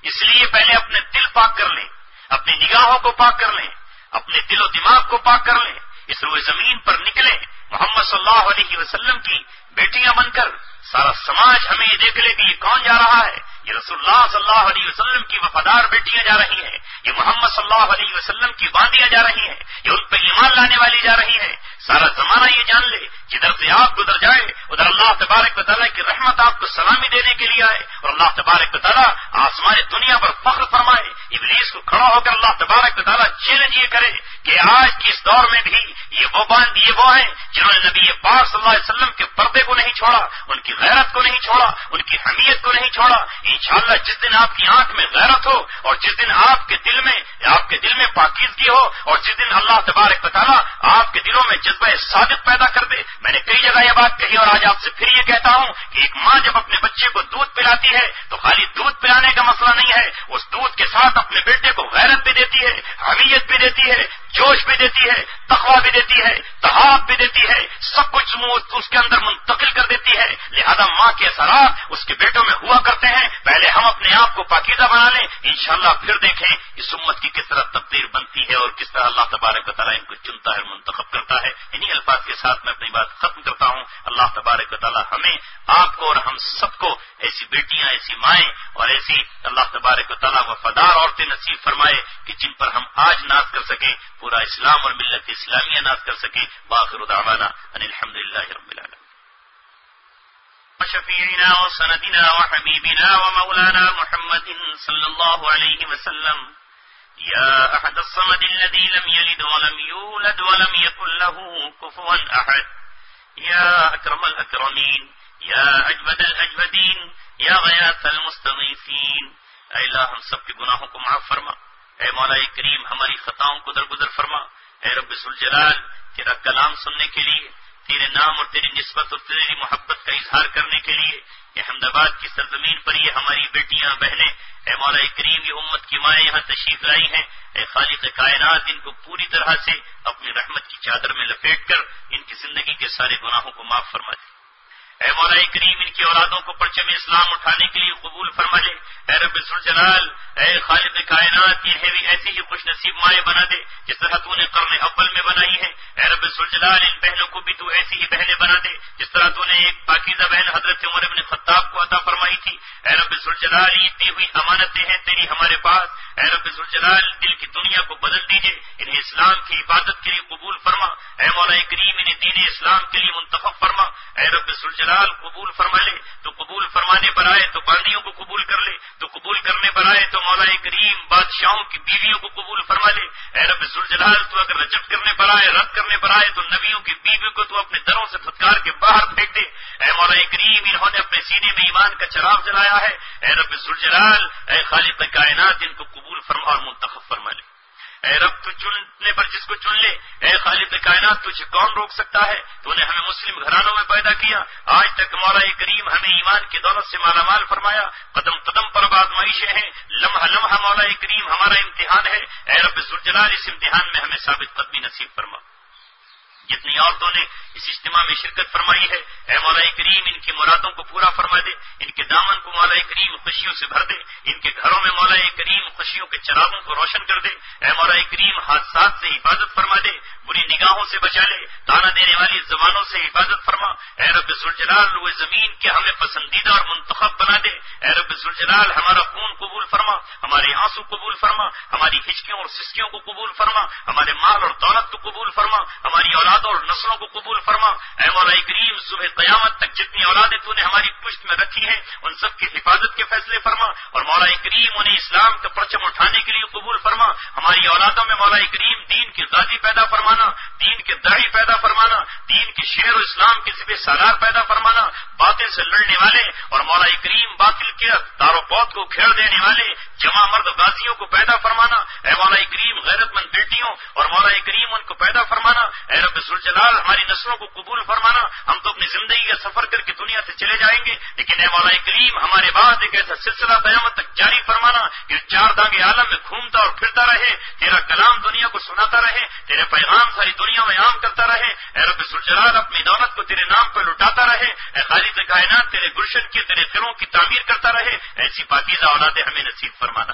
اس لیے پہلے اپنے دل پاک کر لیں، اپنی نگاہوں کو پاک کر لیں، اپنے دل و دماغ کو پاک کر لیں، اس روئے زمین پر نکلیں، محمد صلی اللہ علیہ وسلم کی بیٹیاں بن کر سارا سماج ہمیں یہ دیکھ لے کہ یہ کون جا رہا ہے، یہ رسول اللہ صلی اللہ علیہ وسلم کی وفادار بیٹیاں جا رہی ہیں، یہ محمد صلی اللہ علیہ وسلم کی باندیاں جا رہی ہیں، یہ ان پہ ایمان لانے والی جا رہی ہیں، سارا زمانہ یہ جان لے جدھر سے آپ گزر جائے ادھر اللہ تبارک و تعالیٰ کی رحمت آپ کو سلامی دینے کے لیے آئے، اور اللہ تبارک و تعالیٰ آسمان دنیا پر فخر فرمائے، ابلیس کو کھڑا ہو کر اللہ تبارک و تعالیٰ چیلنج یہ کرے کہ آج کے اس دور میں بھی یہ وہ ہیں جنہوں نے نبی پاک صلی اللہ علیہ وسلم کے پردے کو نہیں چھوڑا، ان کی غیرت کو نہیں چھوڑا، ان کی حمیت کو نہیں چھوڑا۔ انشاءاللہ جس دن آپ کی آنکھ میں غیرت ہو اور جس دن آپ کے دل میں پاکیزگی ہو اور جس دن اللہ تبارک و تعالیٰ آپ کے دلوں میں جذبہ صادق پیدا کر دے، میں نے کئی جگہ یہ بات کہی اور آج آپ سے پھر یہ کہتا ہوں کہ ایک ماں جب اپنے بچے کو دودھ پلاتی ہے تو خالی دودھ پلانے کا مسئلہ نہیں ہے، اس دودھ کے ساتھ اپنے بیٹے کو غیرت بھی دیتی ہے، حمیت بھی دیتی ہے، جوش بھی دیتی ہے، تقویٰ بھی دیتی ہے، تحاب بھی دیتی ہے، سب کچھ اس کے اندر منتقل کر دیتی ہے۔ لہذا ماں کے اثرات اس کے بیٹوں میں ہوا کرتے ہیں، پہلے ہم اپنے آپ کو پاکیزہ بنا لیں، انشاءاللہ پھر دیکھیں اس امت کی کس طرح تقدیر بنتی ہے اور کس طرح اللہ تبارک و تعالیٰ ان کو چنتا ہے، منتخب کرتا ہے۔ انہی الفاظ کے ساتھ میں اپنی بات ختم کرتا ہوں۔ اللہ تبارک و تعالیٰ ہمیں، آپ کو اور ہم سب کو ایسی بیٹیاں، ایسی مائیں اور ایسی اللہ تبارک و تعالیٰ وفادار عورتیں نصیب فرمائے کہ جن پر ہم آج ناز کر سکیں، پورا اسلام اور ملت اسلامیہ ناز کر سکیں۔ وآخر دعوانا ان الحمدللہ رب العالمین۔ شفیعنا وسندنا وحبیبنا ومولانا محمد صلی اللہ علیہ وسلم یا احد الصمد الذي لم يلد ولم يولد ولم يكن له كفوا احد یا اکرم الاکرمین یا اجود الاجودین یا غیاث المستغیثین۔ اے اللہ ہم سب کے گناہوں کو معاف فرما، اے مولا کریم ہماری خطاؤں کو درگزر فرما، اے رب ذوالجلال تیرا کلام سننے کے لیے، تیرے نام اور تیری نسبت اور تیری محبت کا اظہار کرنے کے لیے یہ احمد آباد کی سرزمین پر یہ ہماری بیٹیاں بہنیں، اے مولا کریم یہ امت کی مائیں یہاں تشریف لائی ہیں، اے خالق کائنات ان کو پوری طرح سے اپنی رحمت کی چادر میں لپیٹ کر ان کی زندگی کے سارے گناہوں کو معاف فرما دے۔ اے مولا کریم ان کی اولادوں کو پرچم اسلام اٹھانے کے لیے قبول فرما لے، اے رب ذوالجلال اے خالق کائنات یہ بھی ایسی ہی خوش نصیب مائیں بنا دے جس طرح تو نے قرن اول میں بنائی ہے، اے رب ذوالجلال ان بہنوں کو بھی تو ایسی ہی بہنیں بنا دے جس طرح تو نے ایک پاکیزہ بہن حضرت عمر بن خطاب کو عطا فرمائی تھی۔ اے رب ذوالجلال یہ دی ہوئی امانتیں ہیں تیری ہمارے پاس، اے رب ذوالجلال دل کی دنیا کو بدل دیجئے، انہیں اسلام کی عبادت کے لیے قبول فرما، اے مولا کریم انہیں دین اسلام کے لیے منتخب فرما، اے رب ذوالجلال قبول فرما لے، تو قبول فرمانے پر آئے تو باندیوں کو قبول کر لے، تو قبول کرنے پر آئے تو مولا کریم بادشاہوں کی بیویوں کو قبول فرما لے، اے رب ذوالجلال تو اگر رجب کرنے پر آئے، رد کرنے پر آئے تو نبیوں کی بیویوں کو تو اپنے دروں سے پھٹکار کے باہر پھینک دے، اے مولا کریم انہوں نے اپنے سینے میں ایمان کا چراغ جلایا ہے، اے رب ذوالجلال اے خالق کائنات ان کو قبول فرما اور منتخب فرما لے، اے رب تو چننے پر جس کو چن لے، اے خالق کائنات تجھے کون روک سکتا ہے؟ تو نے ہمیں مسلم گھرانوں میں پیدا کیا، آج تک مولا کریم ہمیں ایمان کی دولت سے مالا مال فرمایا، قدم قدم پر آزمائشیں ہیں، لمحہ لمحہ مولا کریم ہمارا امتحان ہے، اے رب ذوالجلال اس امتحان میں ہمیں ثابت قدمی نصیب فرما۔ جتنی عورتوں نے اس اجتماع میں شرکت فرمائی ہے، اے مولا کریم ان کی مرادوں کو پورا فرما دے، ان کے دامن کو مولا کریم خوشیوں سے بھر دے، ان کے گھروں میں مولا کریم خوشیوں کے چراغوں کو روشن کر دے، اے مولا کریم حادثات سے حفاظت فرما دے، بری نگاہوں سے بچا لے، تانا دینے والی زبانوں سے حفاظت فرما، اے رب ذوالجلال روئے زمین کے ہمیں پسندیدہ اور منتخب بنا دے، اے رب ذوالجلال ہمارا خون قبول فرما، ہمارے آنسو قبول فرما، ہماری ہچکیوں اور سسکیوں کو قبول فرما، ہمارے مال اور دولت کو قبول فرما، ہماری اولادوں اور نسلوں کو قبول فرما، اے مولا کریم صبح قیامت تک جتنی اولادیں تو نے ہماری پشت میں رکھی ہیں ان سب کی حفاظت کے فیصلے فرما، اور مولا کریم انہیں اسلام کا پرچم اٹھانے کے لیے قبول فرما، ہماری اولادوں میں مولا کریم دین کے غازی پیدا فرمانا، دین کے داعی پیدا فرمانا، دین کے شعر و اسلام کے ذبح سالار پیدا فرمانا، باطل سے لڑنے والے اور مولا کریم باطل کے تار و پود کو کھیڑ دینے والے جمع مرد غازیوں کو پیدا فرمانا، اے مولا کریم غیرت مند بیٹیوں اور مولا کریم ان کو پیدا فرمانا، اے رب ذوالجلال ہماری نسلوں کو قبول فرمانا۔ ہم تو اپنی زندگی کا سفر کر کے دنیا سے چلے جائیں گے، لیکن اے مولا کریم ہمارے بعد ایک ایسا سلسلہ قیامت تک جاری فرمانا کہ چار دانگے عالم میں گھومتا اور پھرتا رہے، تیرا کلام دنیا کو سناتا رہے، تیرے پیغام ساری دنیا میں عام کرتا رہے، اے رب ذوالجلال اپنی دولت کو تیرے نام پہ لٹاتا رہے، اے خالق کائنات تیرے گلشن کی تیرے دلوں کی تعمیر کرتا رہے، ایسی پاکیزہ اولاد ہمیں نصیب فرمانا۔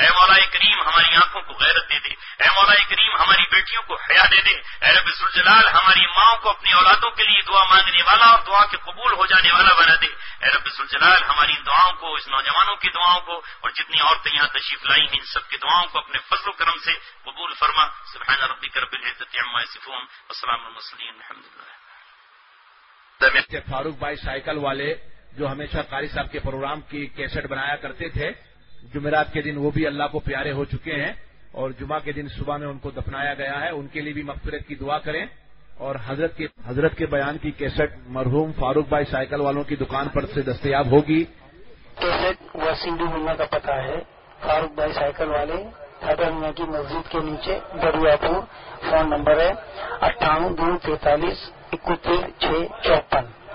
اے مولا کریم ہماری آنکھوں کو غیرت دے دے، اے مولا کریم ہماری بیٹیوں کو حیا دے دے، اے رب ذوالجلال ہماری ماؤں کو اپنی اولادوں کے لیے دعا مانگنے والا اور دعا کے قبول ہو جانے والا بنا دے، اے رب ذوالجلال ہماری دعاؤں کو، اس نوجوانوں کی دعاؤں کو اور جتنی عورتیں یہاں تشریف لائی ہیں ان سب کی دعاؤں کو اپنے فضل و کرم سے قبول فرما۔ سبحان ربک رب العزۃ عما یصفون وسلام علی المرسلین الحمدللہ۔ فاروق بھائی سائیکل والے جو ہمیشہ قاری صاحب کے پروگرام کی کیسٹ بنایا کرتے تھے، جمعرات کے دن وہ بھی اللہ کو پیارے ہو چکے ہیں اور جمعہ کے دن صبح میں ان کو دفنایا گیا ہے، ان کے لیے بھی مغفرت کی دعا کریں۔ اور حضرت کے بیان کی کیسٹ مرحوم فاروق بھائی سائیکل والوں کی دکان پر سے دستیاب ہوگی۔ کیسٹ و سنڈو ملنا کا پتہ ہے فاروق بھائی سائیکل والے، حیدر میاں کی مسجد کے نیچے دریا پور۔ فون نمبر ہے 58 243 31 654۔